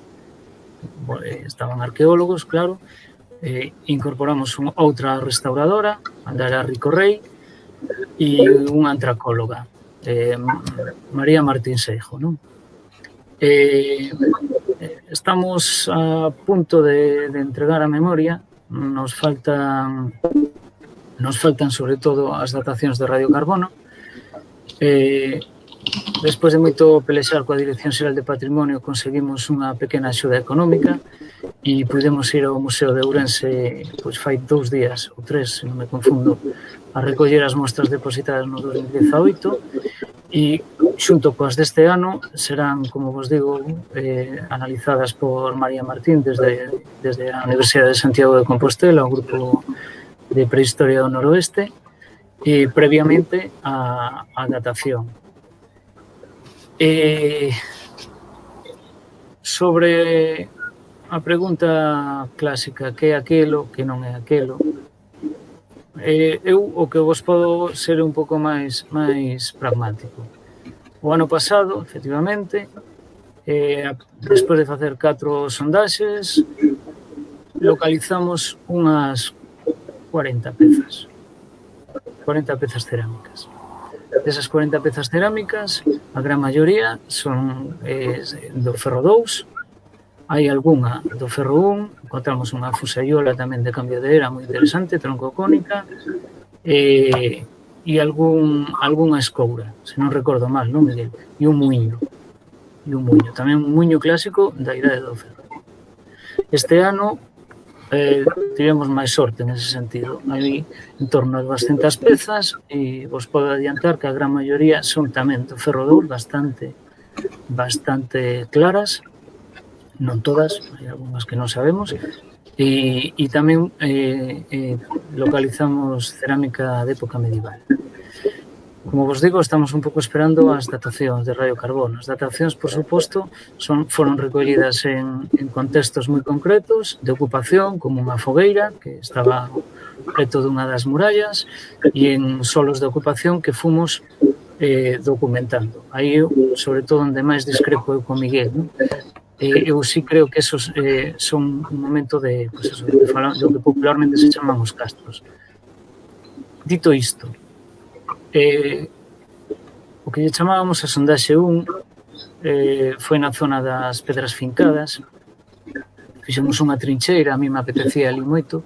Estaban arqueólogos, claro, incorporamos outra restauradora, Andrea Ricorrey, e unha antracóloga, María Martín Seijo, non? Estamos a punto de entregar a memoria, nos faltan sobre todo as datacións de radiocarbono. Despois de moito pelexar coa Dirección Xeral de Patrimonio conseguimos unha pequena axuda económica e pudemos ir ao Museo de Ourense fai 2 días ou 3, se non me confundo, a recoller as mostras depositadas no 2018 e xunto coas deste ano serán, como vos digo, analizadas por María Martín desde a Universidade de Santiago de Compostela, o grupo de Prehistoria do Noroeste, previamente á datación. Sobre a pregunta clásica, que é aquelo, que non é aquelo, eu o que vos podo ser un pouco máis pragmático. O ano pasado, efectivamente, despois de facer 4 sondaxes, localizamos unhas 40 pezas. 40 pezas cerámicas. Desas 40 pezas cerámicas, a gran maioría son do ferro 2, hai algunha do ferro 1, encontramos unha fusaiola tamén de cambio de era moi interesante, troncocónica, e algunha escoura, se non recordo mal, non, Miguel? E un muiño, tamén un muiño clásico da idade do ferro. Este ano tivemos máis sorte nese sentido. Hai en torno a 200 pezas e vos podo adiantar que a gran maioría son tamén do ferro 2, bastante claras, non todas, hai algunhas que non sabemos, e tamén localizamos cerámica de época medieval. Como vos digo, estamos un pouco esperando as datacións de radiocarbono. As datacións, por suposto, foron recollidas en contextos moi concretos de ocupación, como unha fogueira que estaba preto dunha das murallas, e en solos de ocupación que fomos documentando. Aí, sobre todo, onde máis discrepo eu con Miguel, non? Eu sí creo que esos son un momento de, pues eso, de falar do que popularmente se chaman os castros. Dito isto, o que lle chamábamos a sondaxe 1 foi na zona das pedras fincadas. Fixemos unha trincheira, a mí me apetecía ali moito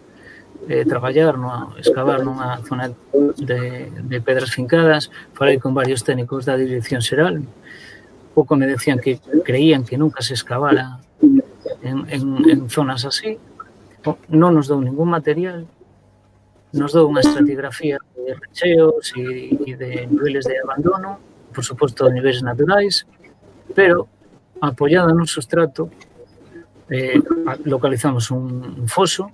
traballar, escavar nunha zona de pedras fincadas. Falei con varios técnicos da Dirección Xeral, pouco me decían que creían que nunca se excavara en zonas así. Non nos dou ningún material, nos dou unha estratigrafía de recheos e de niveles de abandono, por suposto de niveles naturais, pero apoiada nun sustrato, localizamos un foso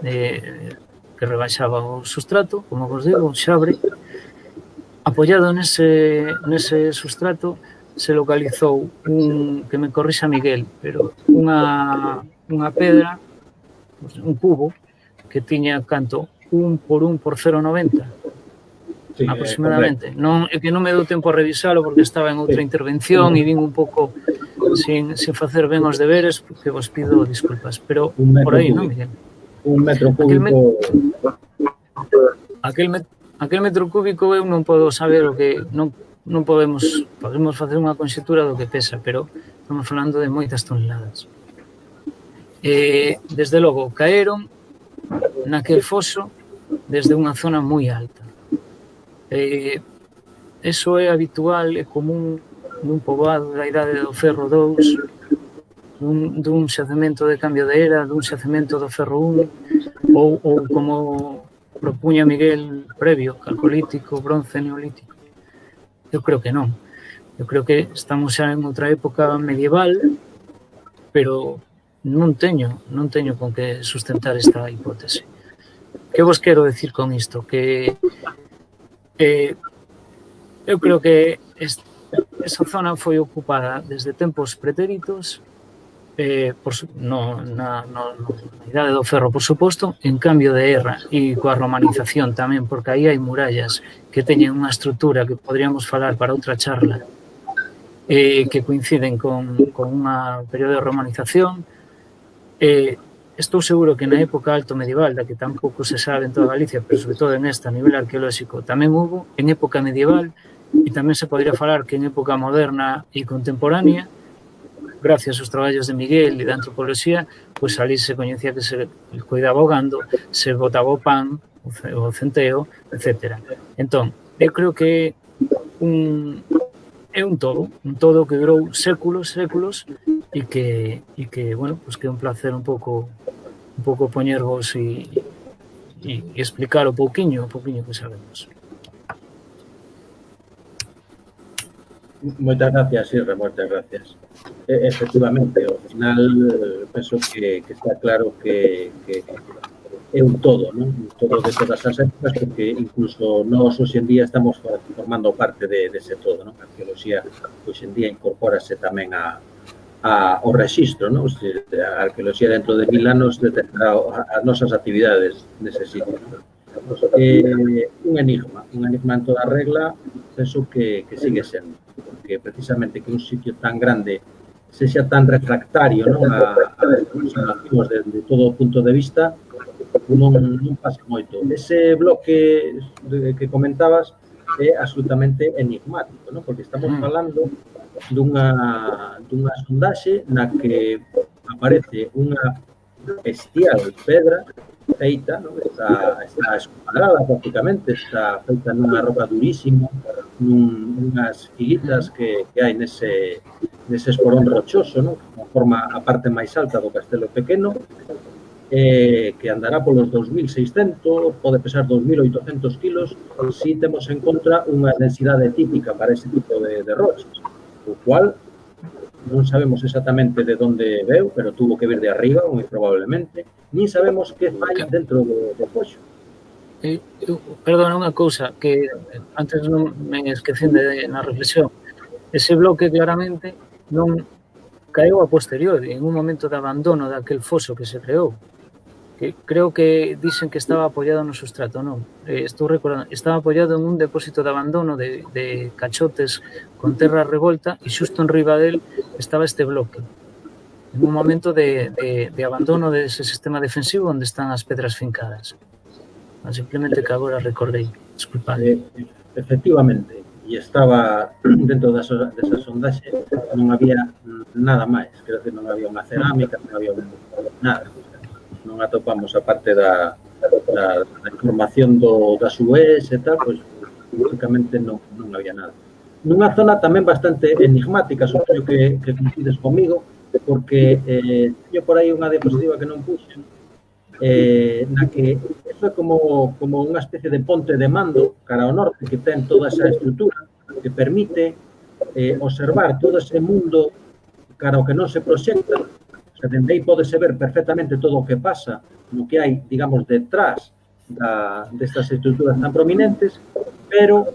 que rebaixaba o sustrato, como vos digo, un xabre. Apoiado nese sustrato se localizou que me corrixa Miguel, pero unha pedra, un cubo, que tiña canto 1 por 1 por 0,90 sí, aproximadamente. É que non me dou tempo a revisalo porque estaba en outra intervención e vin un pouco sin facer ben os deberes, porque vos pido disculpas, pero por aí, non, Miguel? 1 metro cúbico. Aquel metro cúbico eu non podo saber o que non podemos facer unha conxectura do que pesa, pero estamos falando de moitas toneladas. Desde logo, caeron naquel foso desde unha zona moi alta. Eso é habitual, é común nun poboado da idade do ferro 2, dun xacemento de cambio de era, dun xacemento do ferro 1, ou como propuña Miguel previo, calcolítico, bronce, neolítico. Eu creo que non. Eu creo que estamos xa en outra época medieval, pero non teño con que sustentar esta hipótese. Que vos quero decir con isto? Que eu creo que esa zona foi ocupada desde tempos pretéritos, na idade do ferro, por suposto, en cambio de era e coa romanización tamén, porque aí hai murallas que teñen unha estrutura que podríamos falar para outra charla, que coinciden con unha período de romanización. Estou seguro que na época alto medieval, da que tampouco se sabe en toda Galicia, pero sobre todo en esta, a nivel arqueolóxico, tamén hubo en época medieval, e tamén se podría falar que en época moderna e contemporánea, gracias aos traballos de Miguel e da antropoloxía, pois ali se coñecía que se cuidaba o gando, se botaba o pan, o centeo, etc. Entón, eu creo que é un todo que durou séculos, e que, bueno, pues que é un placer un pouco poñervos e explicar o pouquiño que sabemos. Moitas gracias, Irra, moitas gracias. Efectivamente, ao final penso que está claro que un todo, non? Un todo de todas as épocas, porque incluso nós hoxe en día estamos formando parte dese todo, non? A arqueoloxía hoxe en día incorpórase tamén ao rexistro, non? A arqueoloxía dentro de 1000 anos detectará as nosas actividades nese sitio, non? Un enigma en toda regla, penso que sigue sendo, porque precisamente que un sitio tan grande sexa tan refractario, non, a informacións de todo punto de vista, non pasa moito. Ese bloque que comentabas é absolutamente enigmático, non? Porque estamos falando dunha sondaxe na que aparece unha bestial pedra feita, non? Está escuadrada prácticamente, está feita nunha roca durísima, nunhas figuitas que hai nese esporón rochoso, non? Que conforma a parte máis alta do Castelo Pequeno, que andará polos 2.600, pode pesar 2.800 kilos, si temos en contra unha densidade típica para ese tipo de rochas, o cual non sabemos exactamente de onde veu, pero tuvo que vir de arriba, moi probablemente, nin sabemos que fai dentro do foxo. Perdona, unha cousa, que antes non me esquecín na reflexión. Ese bloque claramente non caeu a posteriori, en un momento de abandono daquel foso que se creou. Creo que dicen que estaba apoiado no sustrato, non? Estou recordando, estaba apoiado en un depósito de abandono de cachotes con terra revolta e xusto en riba del estaba este bloque. En un momento de abandono dese sistema defensivo onde están as pedras fincadas. Simplemente que agora recordei, disculpade. Efectivamente, e estaba dentro desa sondaxe, non había nada máis, creo que non había unha cerámica, non había nada. Non atopamos a parte da información da Suez e tal, pois prácticamente non había nada. Nunha zona tamén bastante enigmática, supoño que coincides comigo, porque teño por aí unha diapositiva que non puxen, na que iso é como unha especie de ponte de mando cara ao norte que ten toda esa estrutura que permite observar todo ese mundo cara ao que non se proxecta. O sea, dende aí podese ver perfectamente todo o que pasa no que hai, digamos, detrás destas estruturas tan prominentes, pero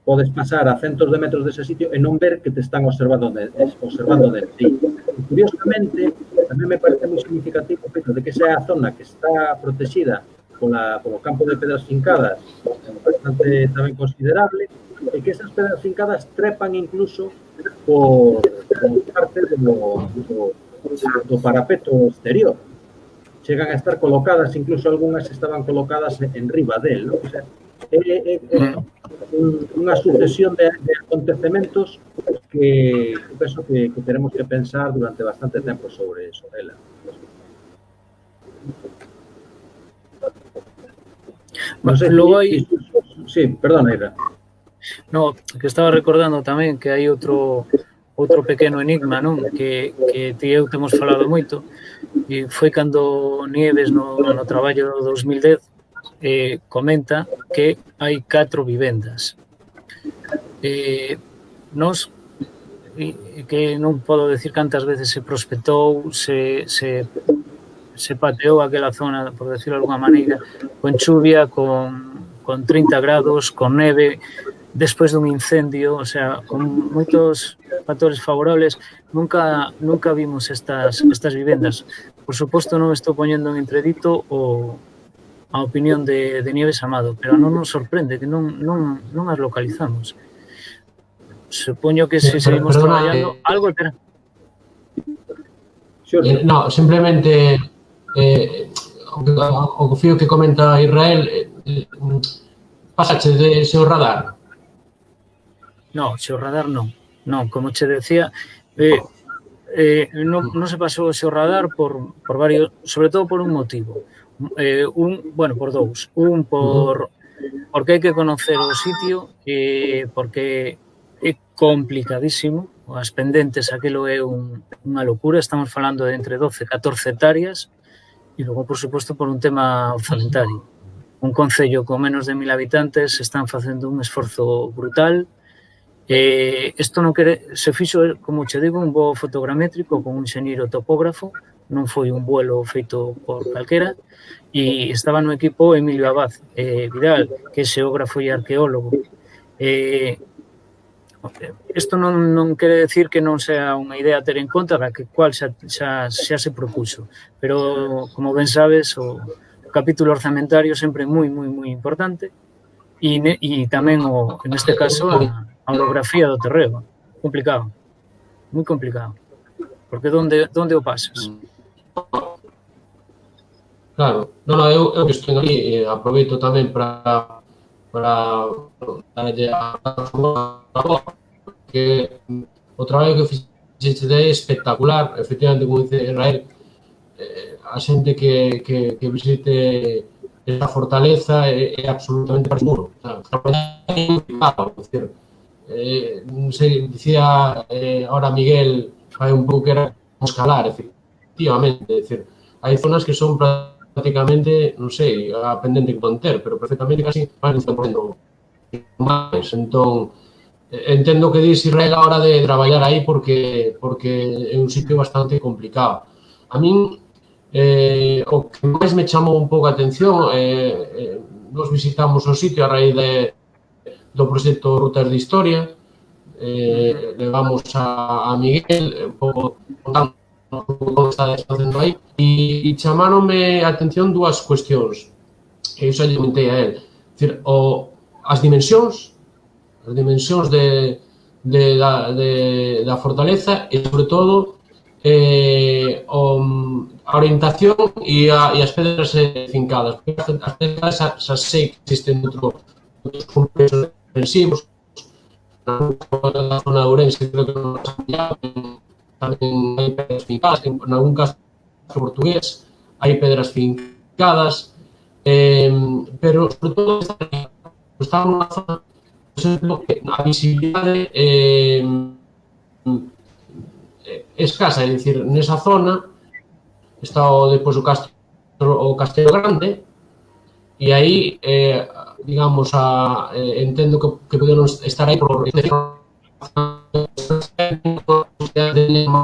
podes pasar a centos de metros dese sitio e non ver que te están observando desde aí. Curiosamente, tamén me parece moi significativo de que esa é a zona que está protegida polo campo de pedras fincadas, bastante tamén considerable, e que esas pedras fincadas trepan incluso por parte do parapeto exterior. Chegan a estar colocadas, incluso algunhas estaban colocadas en riba del, non? O sea, é unha sucesión de acontecementos que penso que teremos que pensar durante bastante tempo sobre ela. Non sei, logo hai... Sí, perdona, Ira. No, que estaba recordando tamén que hai outro pequeno enigma, non? Que ti e eu temos falado moito, e foi cando Nieves no traballo do 2010 comenta que hai 4 vivendas. Nos, que non podo decir cantas veces se prospectou, se pateou aquela zona, por decirlo de alguna maneira, con chuvia, con 30 grados, con neve, despois dun incendio, o sea, con moitos factores favorables, nunca vimos estas vivendas. Por suposto, non estou poñendo en entredito a opinión de Nieves Amado, pero non nos sorprende que non as localizamos. Supoño que se seguimos traballando, algo terá. No, simplemente o fío que comenta Israel, pasache de seu radar? No, seu radar non, como che decía, non se pasou o seu radar por varios, sobre todo por un motivo. Por dous. Porque hai que conocer o sitio, porque é complicadísimo, as pendentes, aquilo é unha locura, estamos falando de entre 12 e 14 hectáreas, e logo, por suposto, por un tema orzamentario. Un concello con menos de 1000 habitantes están facendo un esforzo brutal. Isto non quere, se fixo, como che digo, un voo fotogramétrico con un enxeñeiro topógrafo non foi un vuelo feito por calquera, e estaba no equipo Emilio Abad Vidal, que é xeógrafo e arqueólogo. Isto non quere decir que non sea unha idea a ter en conta, da que cual xa se propuxo, pero, como ben sabes, o capítulo orzamentario sempre é moi importante, e tamén, neste caso, a orografía do terreo. Complicado, moi complicado, porque onde o pasas? Claro, eu que estou aquí aproveito tamén para darlle a que o traballo que fixeste é espectacular, efectivamente, como dice Israel, a xente que visite esta fortaleza é absolutamente seguro. Non sei, dicía ahora Miguel, hai un pouco que era escalar, efectivamente, é dicir, hai zonas que son prácticamente, non sei, a pendente que pon ter, pero perfectamente casi máis máis. Entón, entendo que dis Israel a hora de traballar aí porque é un sitio bastante complicado. A min, o que máis me chamou un pouco a atención, nos visitamos o sitio a raíz do proxecto Rutas de Historia, levamos a Miguel, un pouco contando como está facendo aí, e chamaronme a atención dúas cuestións, que eu xa lle comentei a él. Dicir, as dimensións da fortaleza e, sobre todo, a orientación e as pedras fincadas. As pedras xa sei que existen outros complexos defensivos, na zona de Ourense, creo que non nos apoiaban, tamén hai pedras fincadas, en algún caso portugués hai pedras fincadas, pero sobre todo está nunha zona, por exemplo, que a visibilidade escasa, é dicir, nesa zona está depois o Castelo Grande, e aí, digamos, entendo que poderon estar aí por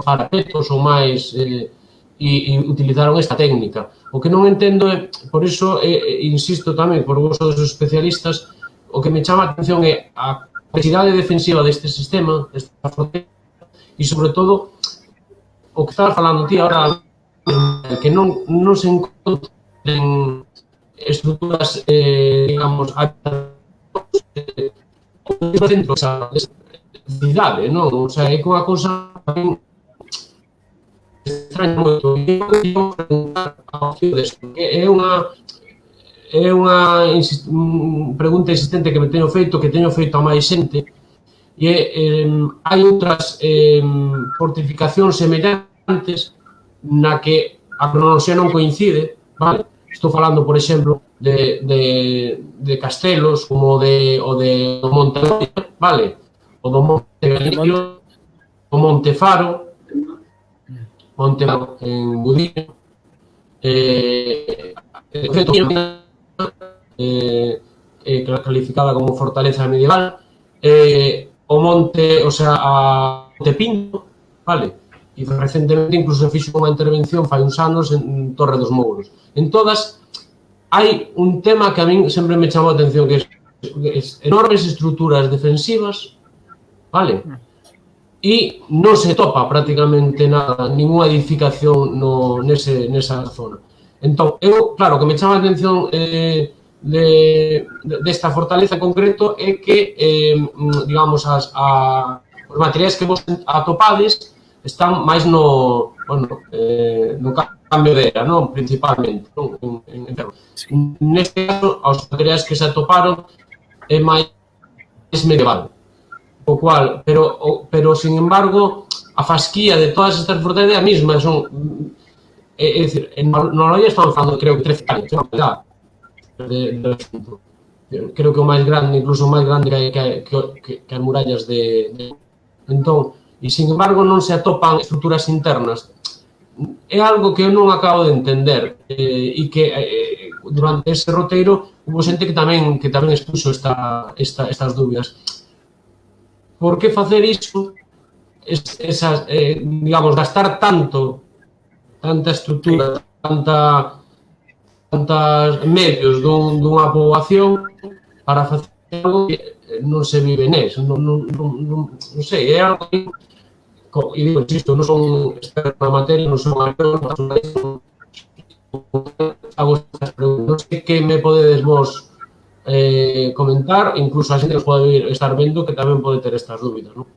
parapetos ou máis, e utilizaron esta técnica. O que non entendo é, por iso, insisto tamén, por vos os especialistas, o que me chama a atención é a complexidade defensiva deste sistema, desta frontera, e, sobre todo, o que estabas falando ti agora, que non se encontren estruturas, digamos, centro da cidade, non? O sea, é unha cousa extraña moito. Eu preguntar ao tío desto, que é unha pregunta insistente que me teño feito a máis xente, e hai outras fortificacións semellantes na que a cronoloxía non coincide, vale? Estou falando, por exemplo, de castelos como o de Monte, vale? O do Monte Galillo, o Monte Faro en Budiño, calificada como fortaleza medieval, o Monte, o sea, a Monte Pinto, vale? E recentemente incluso fixo unha intervención fai uns anos en Torre dos Mouros. En todas hai un tema que a min sempre me chamou a atención, que é enormes estruturas defensivas, vale? E non se topa prácticamente nada, ninguna edificación nesa zona. Entón, eu, claro, o que me chama a atención desta fortaleza en concreto é que, digamos, os materiais que vos atopades están máis no cambio de era, non? Principalmente, non? Neste caso, os materiais que se atoparon é máis medieval, o cual, pero sin embargo, a fasquía de todas estas fortalezas é a mesma, son, é dicir, no Loia estamos falando, creo que 13 anos, creo que o máis grande, incluso máis grande que as murallas de entón, e, sin embargo, non se atopan estruturas internas. É algo que eu non acabo de entender, e que durante ese roteiro hubo xente que tamén expuxo estas dúbidas. Por que facer iso, digamos, gastar tanto tanta estrutura, tantos medios dunha poboación para facer algo que non se vive neso, non sei, é algo que, e digo, insisto, non son experto na materia, non son arqueólogo, non sei que me podedes vos comentar, incluso a xente que pode estar vendo que tamén pode ter estas dúbidas, non?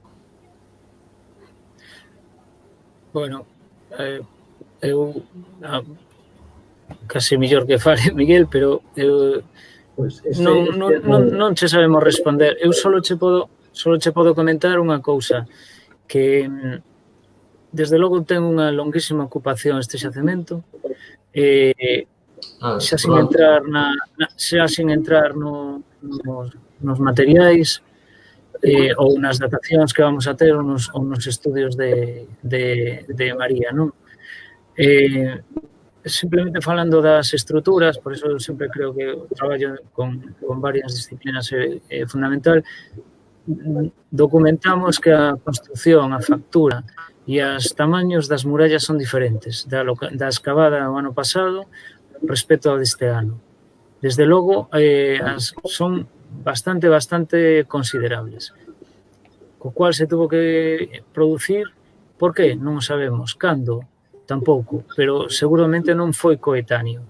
Bueno, eu casi mellor que fale Miguel, pero non che sabemos responder. Eu só che podo comentar unha cousa, que desde logo ten unha longuísima ocupación este xacemento, xa sin entrar nos materiais ou nas datacións que vamos a ter ou nos estudios de María, non? Simplemente falando das estruturas, por eso eu sempre creo que o traballo con varias disciplinas é fundamental, documentamos que a construción, a factura e os tamaños das murallas son diferentes da excavada o ano pasado respecto ao deste ano. Desde logo, son bastante considerables. Co cual se tuvo que producir, por que? Non o sabemos. Cando? Tampouco, pero seguramente non foi coetáneo.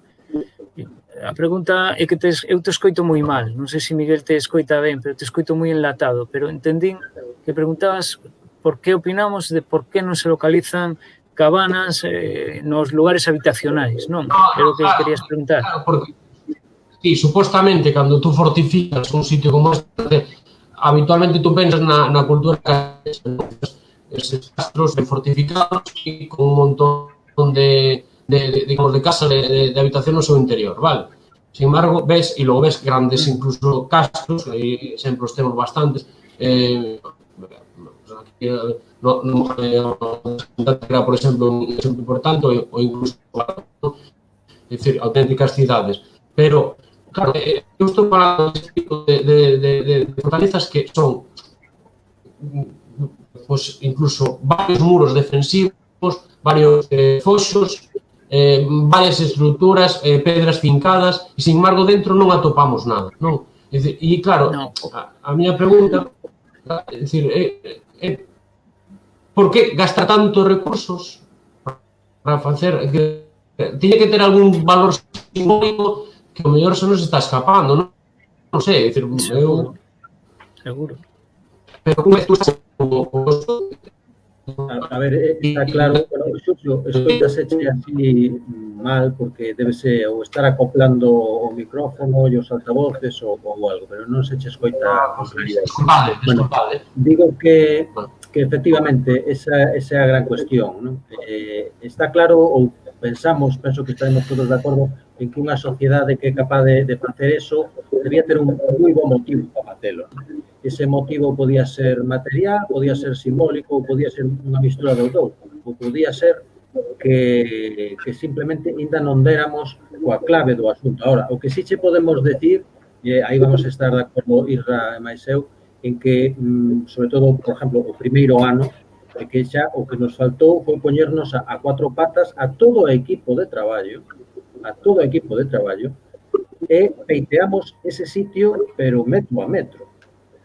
A pregunta é que eu te escoito moi mal, non sei se Miguel te escoita ben, pero te escoito moi enlatado, pero entendín que preguntabas por que opinamos de por que non se localizan cabanas nos lugares habitacionais, non? É o que querías preguntar. Claro, porque, sí, supostamente, cando tú fortificas un sitio como este, habitualmente tú pensas na cultura eses castros fortificados e con un montón de casas de habitación no seu interior, vale? Sin embargo, ves, e logo ves grandes incluso castros, e sempre os temos bastantes, por exemplo, un exemplo importante, ou incluso, é dicir, auténticas cidades. Pero, claro, eu estou falando deste tipo de fortalezas que son pues, incluso varios muros defensivos, varios foxos, varias estruturas, pedras fincadas, e, sin embargo, dentro non atopamos nada, non? E, claro, a miña pregunta é dicir, por que gasta tantos recursos para facer... Tiña que ter algún valor simbólico que o mellor se nos está escapando, non? Non sei, é dicir, eu... Seguro. Pero como é que tú estás... A ver, está claro, Xurxo, escoitase así mal porque debese ou estar acoplando o micrófono e os altavoces ou algo, pero non se che escoita con claridade. Desculpade. Digo que efectivamente esa é a gran cuestión, non? Está claro, ou penso que estaremos todos de acordo en que unha sociedade que é capaz de facer eso debía ter un moi bom motivo para facelo. Ese motivo podía ser material, podía ser simbólico, podía ser unha mistura dos dous, ou podía ser que simplemente ainda non déramos coa clave do asunto. Ahora, o que sí che podemos decir, e aí vamos a estar de acordo Irra e máis eu, en que, sobre todo, por exemplo, o primeiro ano, que xa o que nos faltou foi poñernos a cuatro patas a todo o equipo de traballo, e peiteamos ese sitio, pero metro a metro.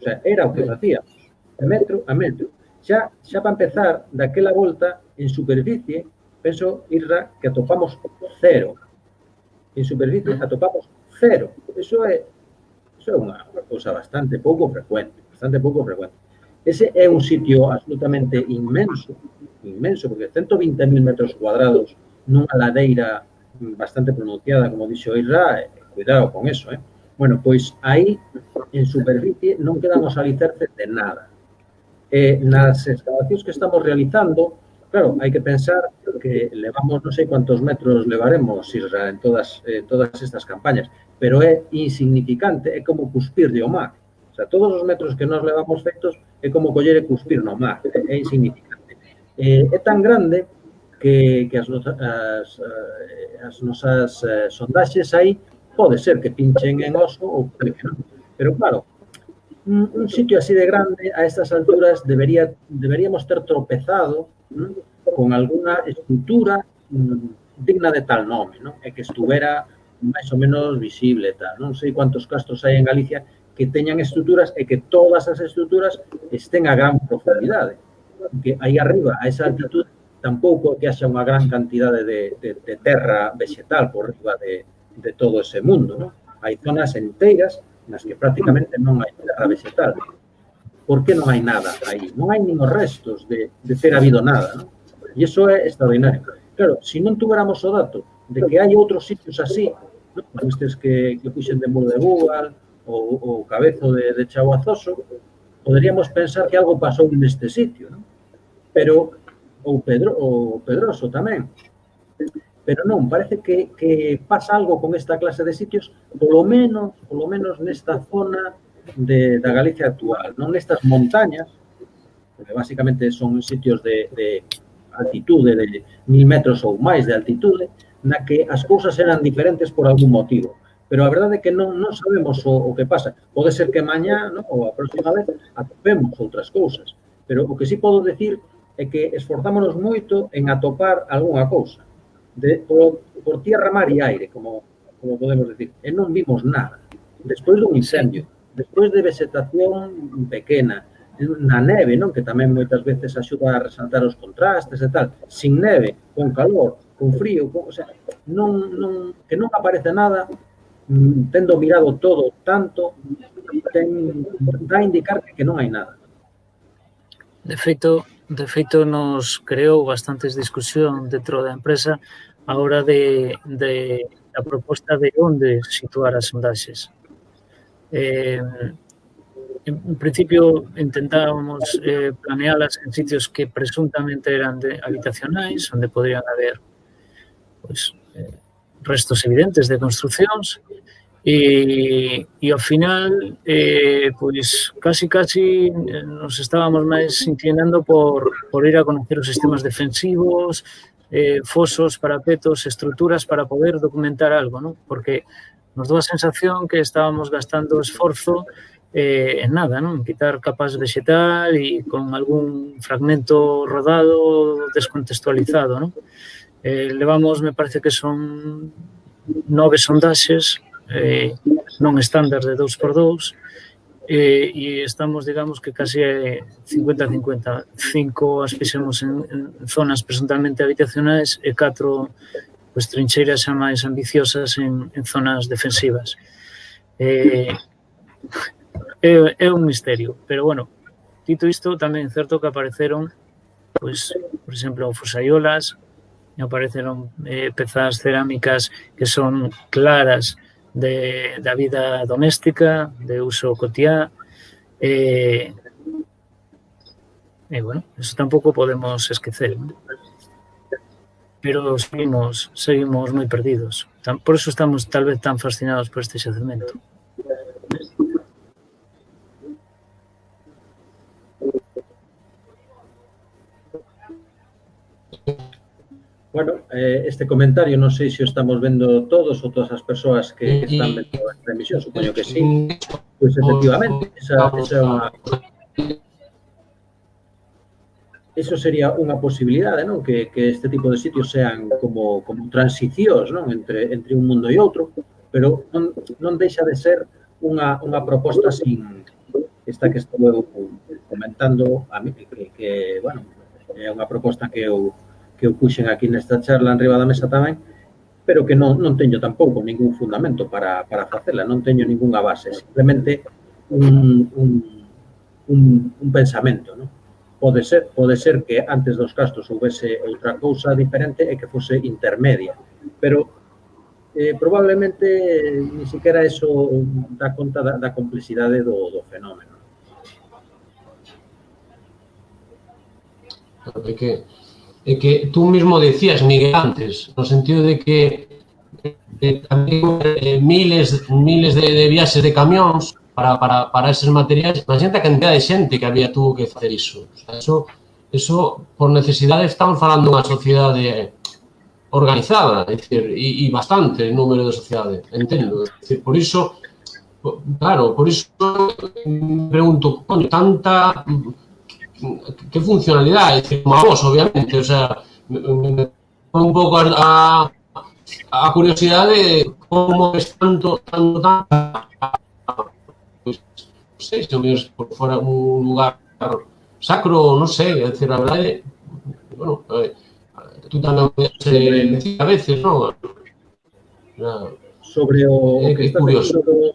O sea, era o que facíamos, metro a metro. Xa para empezar, daquela volta, en superficie, penso, Irra, que atopamos cero. En superficie atopamos cero. Eso é unha cousa bastante pouco frecuente. Ese é un sitio absolutamente inmenso, porque 120.000 metros cuadrados nunha ladeira bastante pronunciada, como dixo Irra, cuidado con eso, Bueno, pois aí, en superficie, non quedan os alicerces de nada. Nas excavacións que estamos realizando, claro, hai que pensar que levamos non sei cuántos metros levaremos, Isra, en todas estas campañas, pero é insignificante, é como cuspirlle ao mar. O sea, todos os metros que nós levamos feitos é como coller e cuspir no mar, é insignificante. É tan grande que as nosas sondaxes aí pode ser que pinchen en oso ou pode que non. Pero, claro, un sitio así de grande, a estas alturas, deberíamos ter tropezado con alguna estrutura digna de tal nome, non? E que estuvera máis ou menos visible, tal. Non sei quantos castros hai en Galicia que teñan estruturas e que todas as estruturas estén a gran profundidade. Que aí arriba, a esa altitud, tampouco que haxa unha gran cantidade de terra vegetal por riba de todo ese mundo, non? Hai zonas enteiras nas que prácticamente non hai terra vegetal. Por que non hai nada aí? Non hai nin os restos de ter habido nada, non? E iso é extraordinario. Claro, se non tuveramos o dato de que hai outros sitios así, non? Estes que puxen de Muro de Búgal ou Cabezo de Chaguazoso, poderíamos pensar que algo pasou neste sitio, non? Pero, ou Pedroso tamén. Pero non, parece que pasa algo con esta clase de sitios, polo menos nesta zona da Galicia actual, non nestas montañas, porque basicamente son sitios de altitude, de 1000 metros ou máis de altitude, na que as cousas eran diferentes por algún motivo. Pero a verdade é que non sabemos o que pasa. Pode ser que mañá, ou a próxima vez, atopemos outras cousas. Pero o que sí podo decir é que esforzámonos moito en atopar algunha cousa. Por tierra, mar e aire, como podemos decir. E non vimos nada. Despois dun incendio, despois de vegetación pequena, na neve, non? Que tamén moitas veces axuda a resaltar os contrastes e tal. Sin neve, con calor, con frío, o sea, que non aparece nada, tendo mirado todo tanto, dá a indicar que non hai nada. De feito, nos creou bastantes discusión dentro da empresa a hora da proposta de onde situar as sondaxes. En principio intentábamos planealas en sitios que presuntamente eran habitacionais, onde podrían haber restos evidentes de construcións, e ao final casi nos estábamos máis inclinando por ir a conocer os sistemas defensivos, fosos, parapetos, estruturas para poder documentar algo, non? Porque nos dou a sensación que estábamos gastando esforzo en nada, non? En quitar capas vegetal e con algún fragmento rodado descontextualizado, non? Levamos, me parece que son 9 sondaxes non estándar de 2x2 e estamos, digamos, que casi 50-50. 5 as fixemos en zonas presuntamente habitacionais e 4 trincheiras xa máis ambiciosas en zonas defensivas. É un misterio, pero, bueno, dito isto, tamén é certo que apareceron, por exemplo, fosaiolas, apareceron pezas cerámicas que son claras da vida doméstica, de uso cotiá, bueno, eso tampouco podemos esquecer, ¿no? Pero seguimos moi perdidos. Por eso estamos tal vez tan fascinados por este xacemento. Bueno, este comentario non sei se o estamos vendo todos ou todas as persoas que están vendo esta emisión, supoño que sí. Pois efectivamente, eso sería unha posibilidade, non? Que este tipo de sitios sean como transicións, non? Entre un mundo e outro, pero non deixa de ser unha proposta sin esta que estou comentando a mí, que bueno, é unha proposta que eu puxen aquí nesta charla enriba da mesa tamén, pero que non teño tampouco ningún fundamento para facela, non teño ningunha base, simplemente un pensamento, non? Pode ser que antes dos castros houvese outra cousa diferente e que fose intermedia, pero probablemente ni siquiera eso dá conta da complexidade do fenómeno. É que tú mismo decías, Miguel, antes, no sentido de que miles de viaxes de camións para eses materiais, imagínate a cantidad de xente que había tuvo que facer iso. O sea, eso por necesidade, estamos falando dunha sociedade organizada, é dicir, e bastante número de sociedade, entendo. É dicir, por iso, claro, por iso me pregunto, coño, tanta... que funcionalidade, é dicir, como a vos, obviamente, o sea, un pouco a curiosidade de como es tanto, pois, non sei, se o mellor por fora un lugar sacro, non sei, é dicir, a verdade, bueno, tú tamén podes decir a veces, non? Sobre o que É estás curioso. dicindo,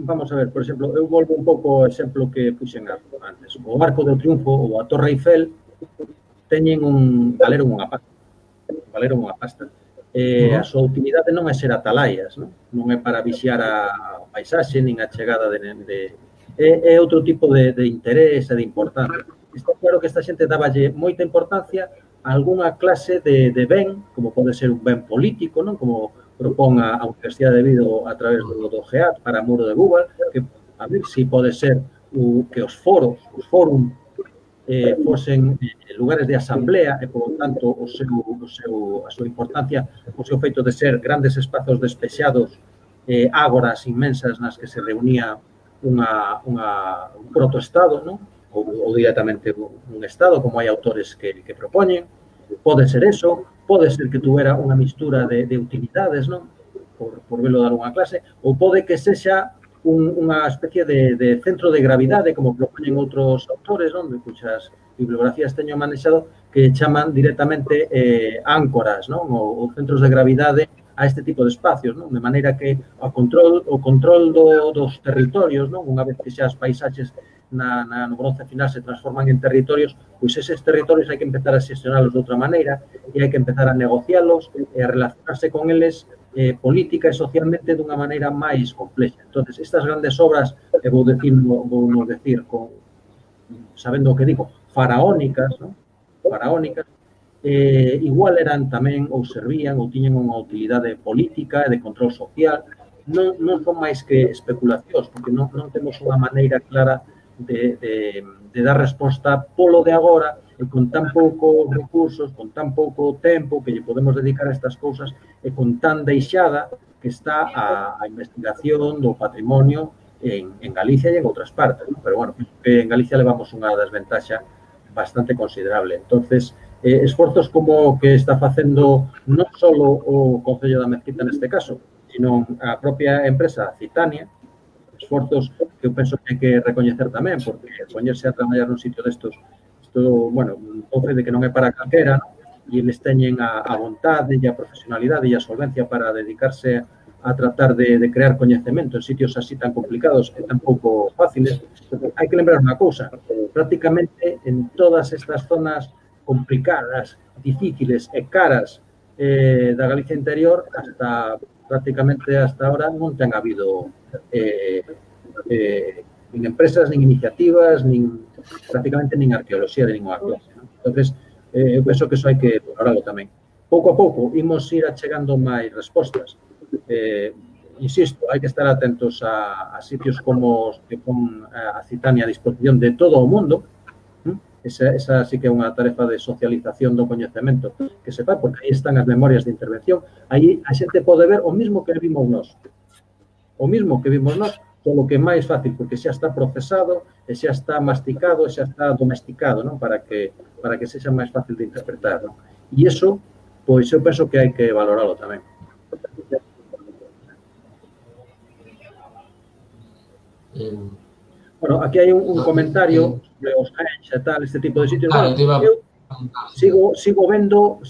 vamos a ver, por exemplo, eu volvo un pouco ao exemplo que puxen antes. O Arco do Triunfo ou a Torre Eiffel teñen valeron unha pasta. A súa utilidade non é ser atalaias, non é para vixiar a paisaxe, nin a chegada é outro tipo de interés e de importancia. Está claro que esta xente dáballe moita importancia a algunha clase de ben, como pode ser un ben político, non? Como propón a Universidade de Vigo a través do GEAT para Muro de Google, que a ver se pode ser que os fórum fosen lugares de asamblea e, por tanto, a súa importancia, o seu feito de ser grandes espazos despexados, ágoras inmensas nas que se reunía un protoestado, non? Ou directamente un estado, como hai autores que propoñen. Pode ser eso, pode ser que tuvera unha mistura de utilidades, non? Por velo dar unha clase, ou pode que sexa unha especie de centro de gravidade, como propoñen outros autores, non? De cuxas bibliografías teño manexado, que chaman directamente áncoras, non? Ou centros de gravidade a este tipo de espacios, non? De maneira que o control dos territorios, non? Unha vez que xa as paisaxes no bronce final se transforman en territorios, pois eses territorios hai que empezar a xestionalos de outra maneira e hai que empezar a negocialos e a relacionarse con eles política e socialmente dunha maneira máis complexa. Entonces, estas grandes obras, vou decir sabendo o que digo, faraónicas, non? Faraónicas, igual eran tamén ou servían ou tiñen unha utilidade política e de control social. Non son máis que especulacións, porque non temos unha maneira clara de dar resposta polo de agora e con tan poucos recursos, con tan pouco tempo que lle podemos dedicar a estas cousas e con tan deixada que está a investigación do patrimonio en Galicia e en outras partes, ¿no? Pero, bueno, que en Galicia levamos unha desventaxa bastante considerable. Entonces, esforzos como que está facendo non só o Concello da Mezquita neste caso, sino a propia empresa Citania, esforzos que eu penso que hai que recoñecer tamén, porque poñerse a traballar nun sitio destos, isto, bueno, o fe de que non é para calquera, non? E eles teñen a vontade e a profesionalidade e a solvencia para dedicarse a tratar de crear coñecemento en sitios así tan complicados e tan pouco fáciles. Hai que lembrar unha cousa, prácticamente en todas estas zonas complicadas, difíciles e caras da Galicia interior, prácticamente hasta ahora non ten habido nin empresas, nin iniciativas, prácticamente nin arqueoloxía de ninguna clase, ¿no? Entonces, eu penso que eso hai que valorarlo tamén. Pouco a pouco, imos ir achegando máis respostas. Insisto, hai que estar atentos a sitios como os que pon a Citania a disposición de todo o mundo. Esa sí que é unha tarefa de socialización do coñecemento que se fai, porque aí están as memorias de intervención. Aí a xente pode ver o mismo que vimos nós. O mismo que vimos nós, só que é máis fácil, porque xa está procesado, e xa está masticado, e xa está domesticado, non? Para que sexa máis fácil de interpretar, non? E iso, pois, eu penso que hai que valoralo tamén. Bueno, aquí hai un comentario sobre os Henge e tal, este tipo de sitios. Bueno, eu sigo vendo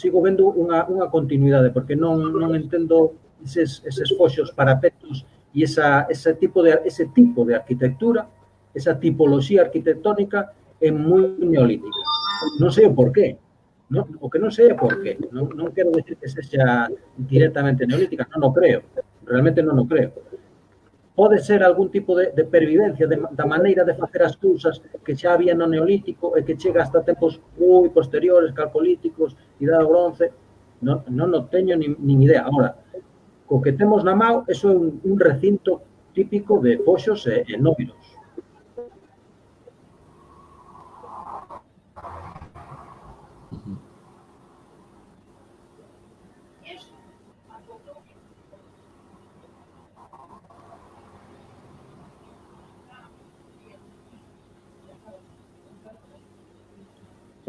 unha continuidade, porque non entendo eses foxos, parapetos e ese tipo de arquitectura, esa tipoloxía arquitectónica é moi neolítica. Non sei o porqué. O que non sei é porqué. Non quero decir que sexa directamente neolítica, non o creo. Realmente non o creo. Pode ser algún tipo de pervivencia da maneira de facer as cousas que xa había no Neolítico e que chega hasta tempos moi posteriores, calcolíticos, idade do bronce. Non o teño nin idea. Agora, co que temos na mao, eso é un recinto típico de foxos e noiros.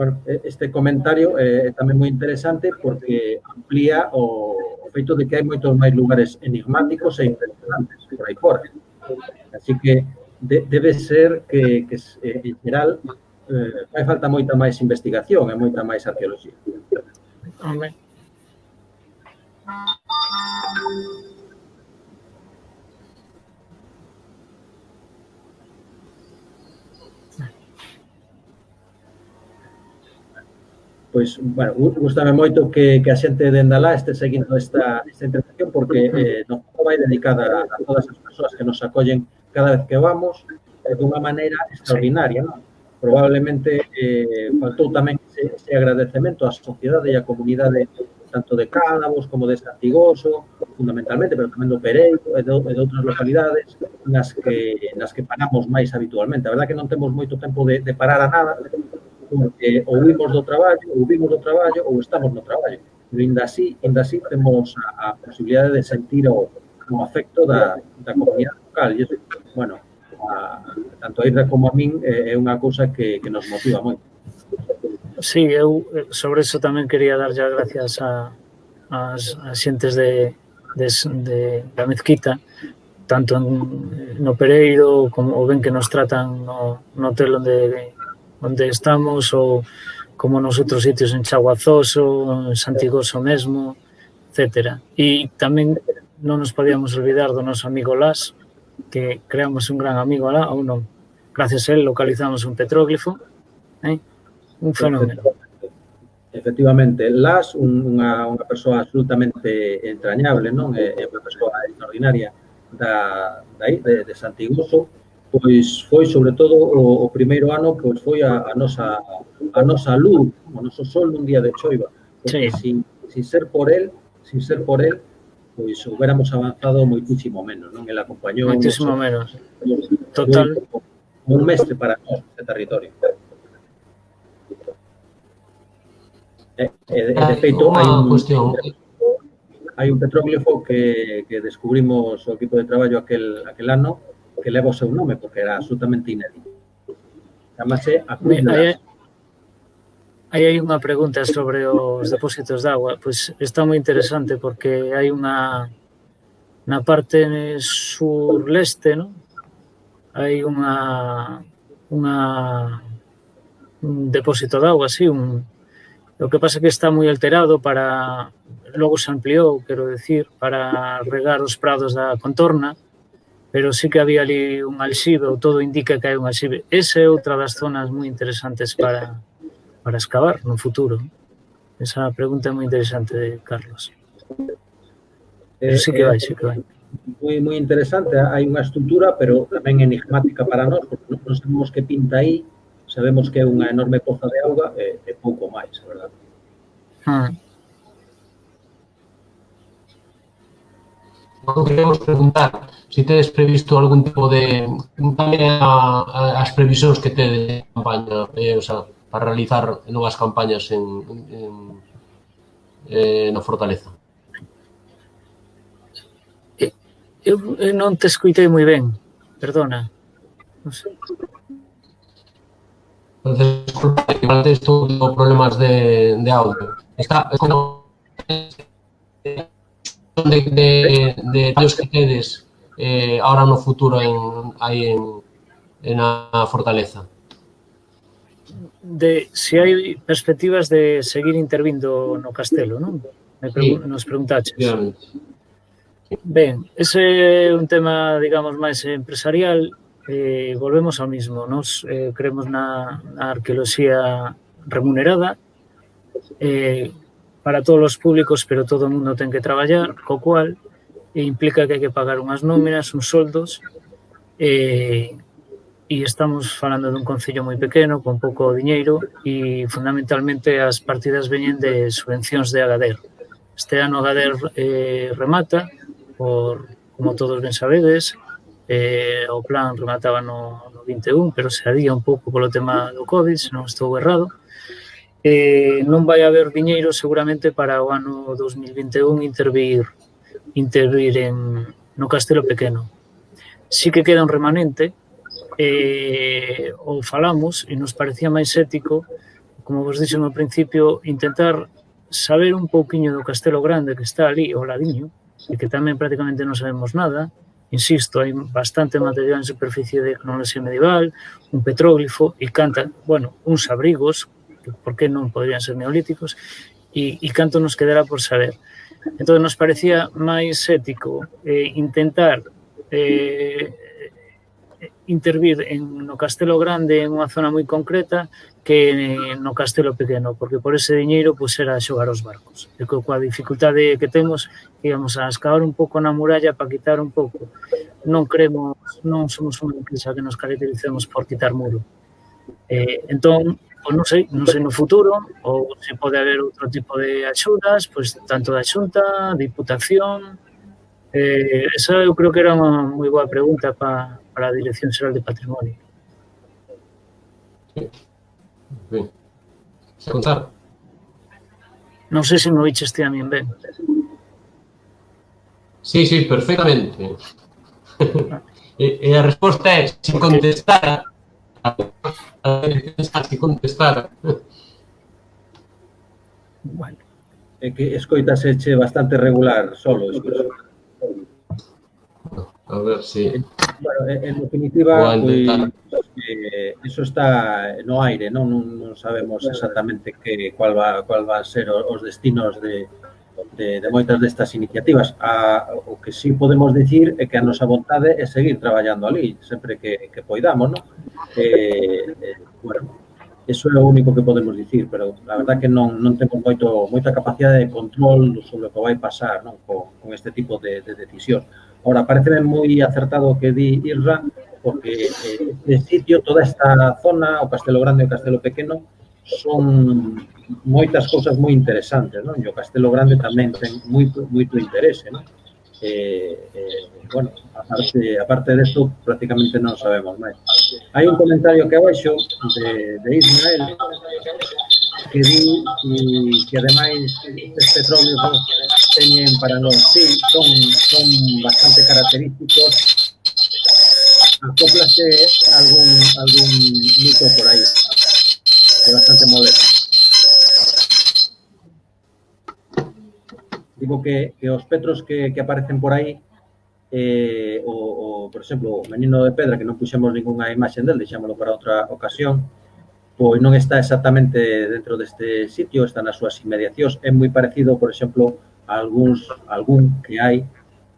Bueno, este comentario é tamén moi interesante porque amplía o feito de que hai moitos máis lugares enigmáticos e impresionantes por aí fora. Así que debe ser que en geral, fai falta moita máis investigación e moita máis arqueoloxía. Hombre. Pois, bueno, gustame moito que a xente dende alá este seguindo esta intervención porque nos vai dedicada a todas as persoas que nos acollen cada vez que vamos dunha maneira extraordinaria, non? Probablemente faltou tamén ese agradecemento á sociedade e á comunidade tanto de Cádavos como de Santigoso, fundamentalmente, pero tamén do Pereiro e de outras localidades nas que paramos máis habitualmente. A verdade que non temos moito tempo de parar a nada, porque ou vimos do traballo ou estamos no traballo. Pero ainda así temos a posibilidade de sentir o afecto da comunidade local. E, bueno, tanto a Irra como a min é unha cousa que nos motiva moito. Sí, eu sobre eso tamén quería darlle as gracias ás xentes da Mezquita, tanto no Pereiro como o ben que nos tratan no hotel onde estamos ou como nos outros sitios en Chaguazoso, en Santigoso mesmo, etc. E tamén non nos podíamos olvidar do noso amigo Las, que creamos un gran amigo alá, ou non. Gracias a él localizamos un petróglifo, un fenómeno. Efectivamente, Las, unha persoa absolutamente entrañable, non? É unha persoa extraordinaria de Santigoso, pois foi, sobre todo, o primeiro ano, pois foi a nosa luz, o noso sol nun día de choiva. Porque sin ser por él, pois hubiéramos avanzado moitísimo menos, non? El acompañou... Moitísimo menos. Total. Un mestre para nós, este territorio. De feito, hai un petróglifo que descubrimos o equipo de traballo aquel ano que leva o seu nome, porque era absolutamente inédito. Chamase a Cruz de Las. Aí hai unha pregunta sobre os depósitos de agua. Pois está moi interesante porque hai unha na parte sur-leste, non? Hai un depósito de agua, sí, o que pasa é que está moi alterado para, logo se ampliou, quero decir, para regar os prados da contorna, pero sí que había ali un alxibe, ou todo indica que hai un alxibe. Esa é outra das zonas moi interesantes para excavar no futuro. Esa pregunta é moi interesante, Carlos. Pero sí que vai. Moi interesante, hai unha estrutura, pero tamén enigmática para nós, porque non sabemos que pinta aí, sabemos que é unha enorme poza de auga e pouco máis, a verdade. Non queremos preguntar se tedes previsto algún tipo de... tamén as previsións que tedes de campaña, o sea, para realizar novas campañas na Fortaleza. Eu non te escoitei moi ben, perdona. Non sei. Entonces, disculpa, igual tes todo problemas de audio. Está de tallos que tedes ahora no futuro aí en a Fortaleza. Se hai perspectivas de seguir intervindo no castelo, non? Nos preguntaches. Ben, ese é un tema, digamos, máis empresarial. Volvemos ao mismo. Nos creemos na arqueoloxía remunerada para todos os públicos, pero todo o mundo ten que traballar, co cual implica que hai que pagar unhas nóminas, uns soldos, e estamos falando dun concello moi pequeno, con pouco diñeiro, e fundamentalmente as partidas veñen de subvencións de Agadir. Este ano Agadir remata, como todos ben sabedes, o plan remataba no 21, pero se adía un pouco polo tema do COVID, se non estou errado. Non vai haber diñeiro seguramente para o ano 2021 intervir no Castelo Pequeno. Sí que queda un remanente, o falamos, e nos parecía máis ético como vos dixen ao principio, intentar saber un pouquiño do Castelo Grande que está ali ao ladiño, e que tamén prácticamente non sabemos nada. Insisto, hai bastante material en superficie de cronoloxía medieval, un petróglifo, e cantan, bueno, uns abrigos, que por que non podrían ser neolíticos, e canto nos quedará por saber. Entón, nos parecía máis ético intentar intervir no Castelo Grande en unha zona moi concreta que no Castelo Pequeno, porque por ese diñeiro pues, era xogar os barcos. E coa dificultade que temos, íbamos a escavar un pouco na muralla para quitar un pouco. Non somos unha empresa que nos caractericemos por quitar muro. Entón, pues non sei no futuro, ou se pode haber outro tipo de axudas, pues, tanto da Xunta, Diputación. Esa eu creo que era unha moi boa pregunta para a Dirección Xeral de Patrimonio. Sí. Se contar. Non sei se me oiches ti a min ben. Sí, perfectamente. E a resposta é sin contestar. Sin contestar. Bueno. É que escoitaseche bastante regular solo, escoito. A ver si... Bueno, en definitiva, pues, eso está no aire, non sabemos exactamente cuál va a ser os destinos de moitas destas iniciativas. O que sí podemos dicir é que a nosa vontade é seguir traballando ali, sempre que poidamos, non? Bueno, eso é o único que podemos dicir, pero a verdad que non temos moita capacidade de control sobre o que vai pasar, non? Con este tipo de decisión. Ahora, pareceme moi acertado o que di Isra, porque este sitio, toda esta zona, o Castelo Grande e o Castelo Pequeno, son moitas cousas moi interesantes, non? E o Castelo Grande tamén ten moito interese, non? Bueno, aparte desto, prácticamente non sabemos máis. Hai un comentario que abaixo de Ismael que di que ademais estes petróleos teñen para nós, sí, son bastante característicos. Acóplase algún mito por aí, é bastante molesto. Digo que os petros que aparecen por aí, por exemplo, o Menino de Pedra, que non puxemos ninguna imaxe del, deixámoslo para outra ocasión, pois non está exactamente dentro deste sitio, está nas súas inmediacións, é moi parecido, por exemplo, a algún que hai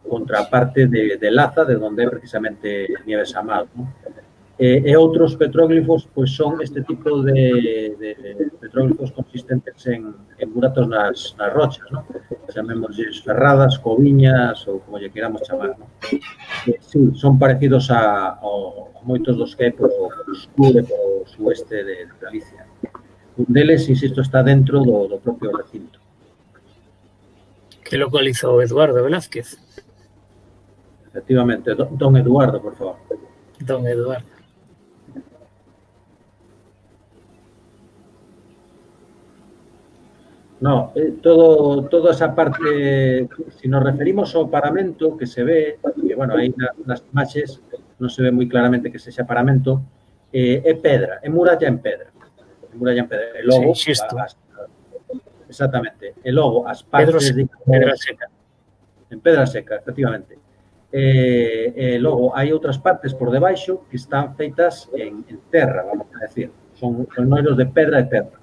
contra a parte de Laza, de onde é precisamente Nieves Amal, non? E outros petróglifos, pois son este tipo de petróglifos consistentes en buratos nas rochas, non? Chamémosles ferradas, coviñas, ou como lle queramos chamar, non? Sí, son parecidos a moitos dos que hai polo sur e polo sueste de Galicia. Un deles, insisto, está dentro do propio recinto. Que localizou Eduardo Velázquez? Efectivamente, don Eduardo, por favor. Don Eduardo. No, toda esa parte, si nos referimos ao paramento que se ve, que, bueno, aí nas imaxes non se ve moi claramente que sexa paramento, é pedra, é muralla en pedra. É muralla en pedra. E logo, sí, exactamente. E logo, as partes... Pedra seca. En pedra seca, efectivamente. E logo, hai outras partes por debaixo que están feitas en terra, vamos a decir. Son noiros de pedra e terra.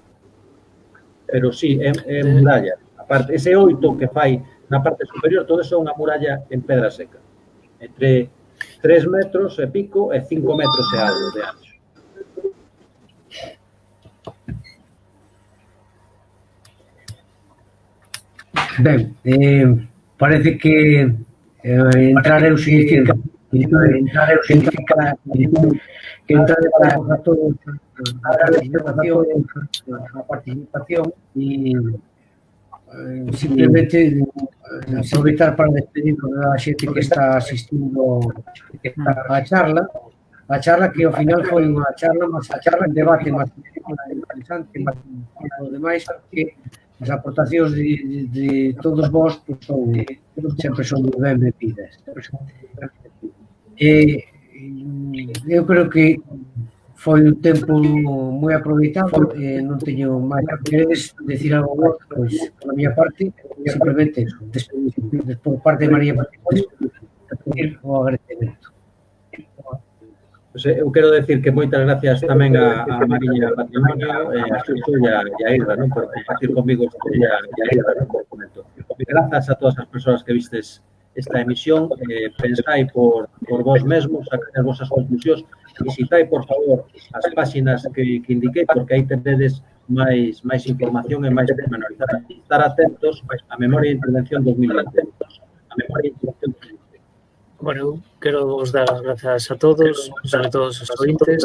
Pero sí, é muralla. Aparte, ese oito que fai na parte superior, todo eso é unha muralla en pedra seca. Entre 3 metros e pico e 5 metros e algo de ancho. Ben, parece que entrar eu significa que entrar para todos a participación e simplemente aproveitar para despedirnos da xente que está asistindo á charla, que ao final foi unha charla, un debate máis interesante, máis demais, que as aportacións de todos vós sempre son moi benvidas. Eu creo que foi un tempo moi aproveitado e non teño máis. Queredes decir algo máis? Pois, por miña parte, simplemente eso. Despois, por parte de María Patricia, pedir o agradecemento. Pues, eu quero decir que moitas gracias tamén a Mariña Patrimonio, a Xurxo e a Irra, non, por compartir comigo e a Irra, non, por comento. Grazas a todas as persoas que vistes esta emisión, pensai por vos mesmos, sacad as vosas conclusións, visitai, por favor, as páxinas que indiquei, porque aí tenedes máis información e máis pormenorizada. Estar atentos á Memoria de Intervención 2020. A Memoria de Intervención 2020. Bueno, quero vos dar as grazas a todos, sobre todos os ointes.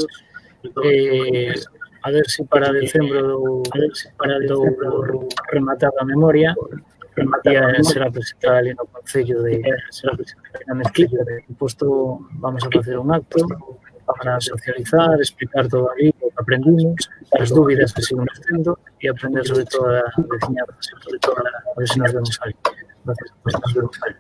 A ver se para decembro dou rematar a memoria e será presentada ali no Concello de Mezquita. Posto vamos a facer un acto para socializar, explicar todo ali o que aprendimos, as dúbidas que seguimos tendo e aprender sobre todo a veciñanza, sobre todo a ver se nos vemos ali. Gracias, nos vemos ali.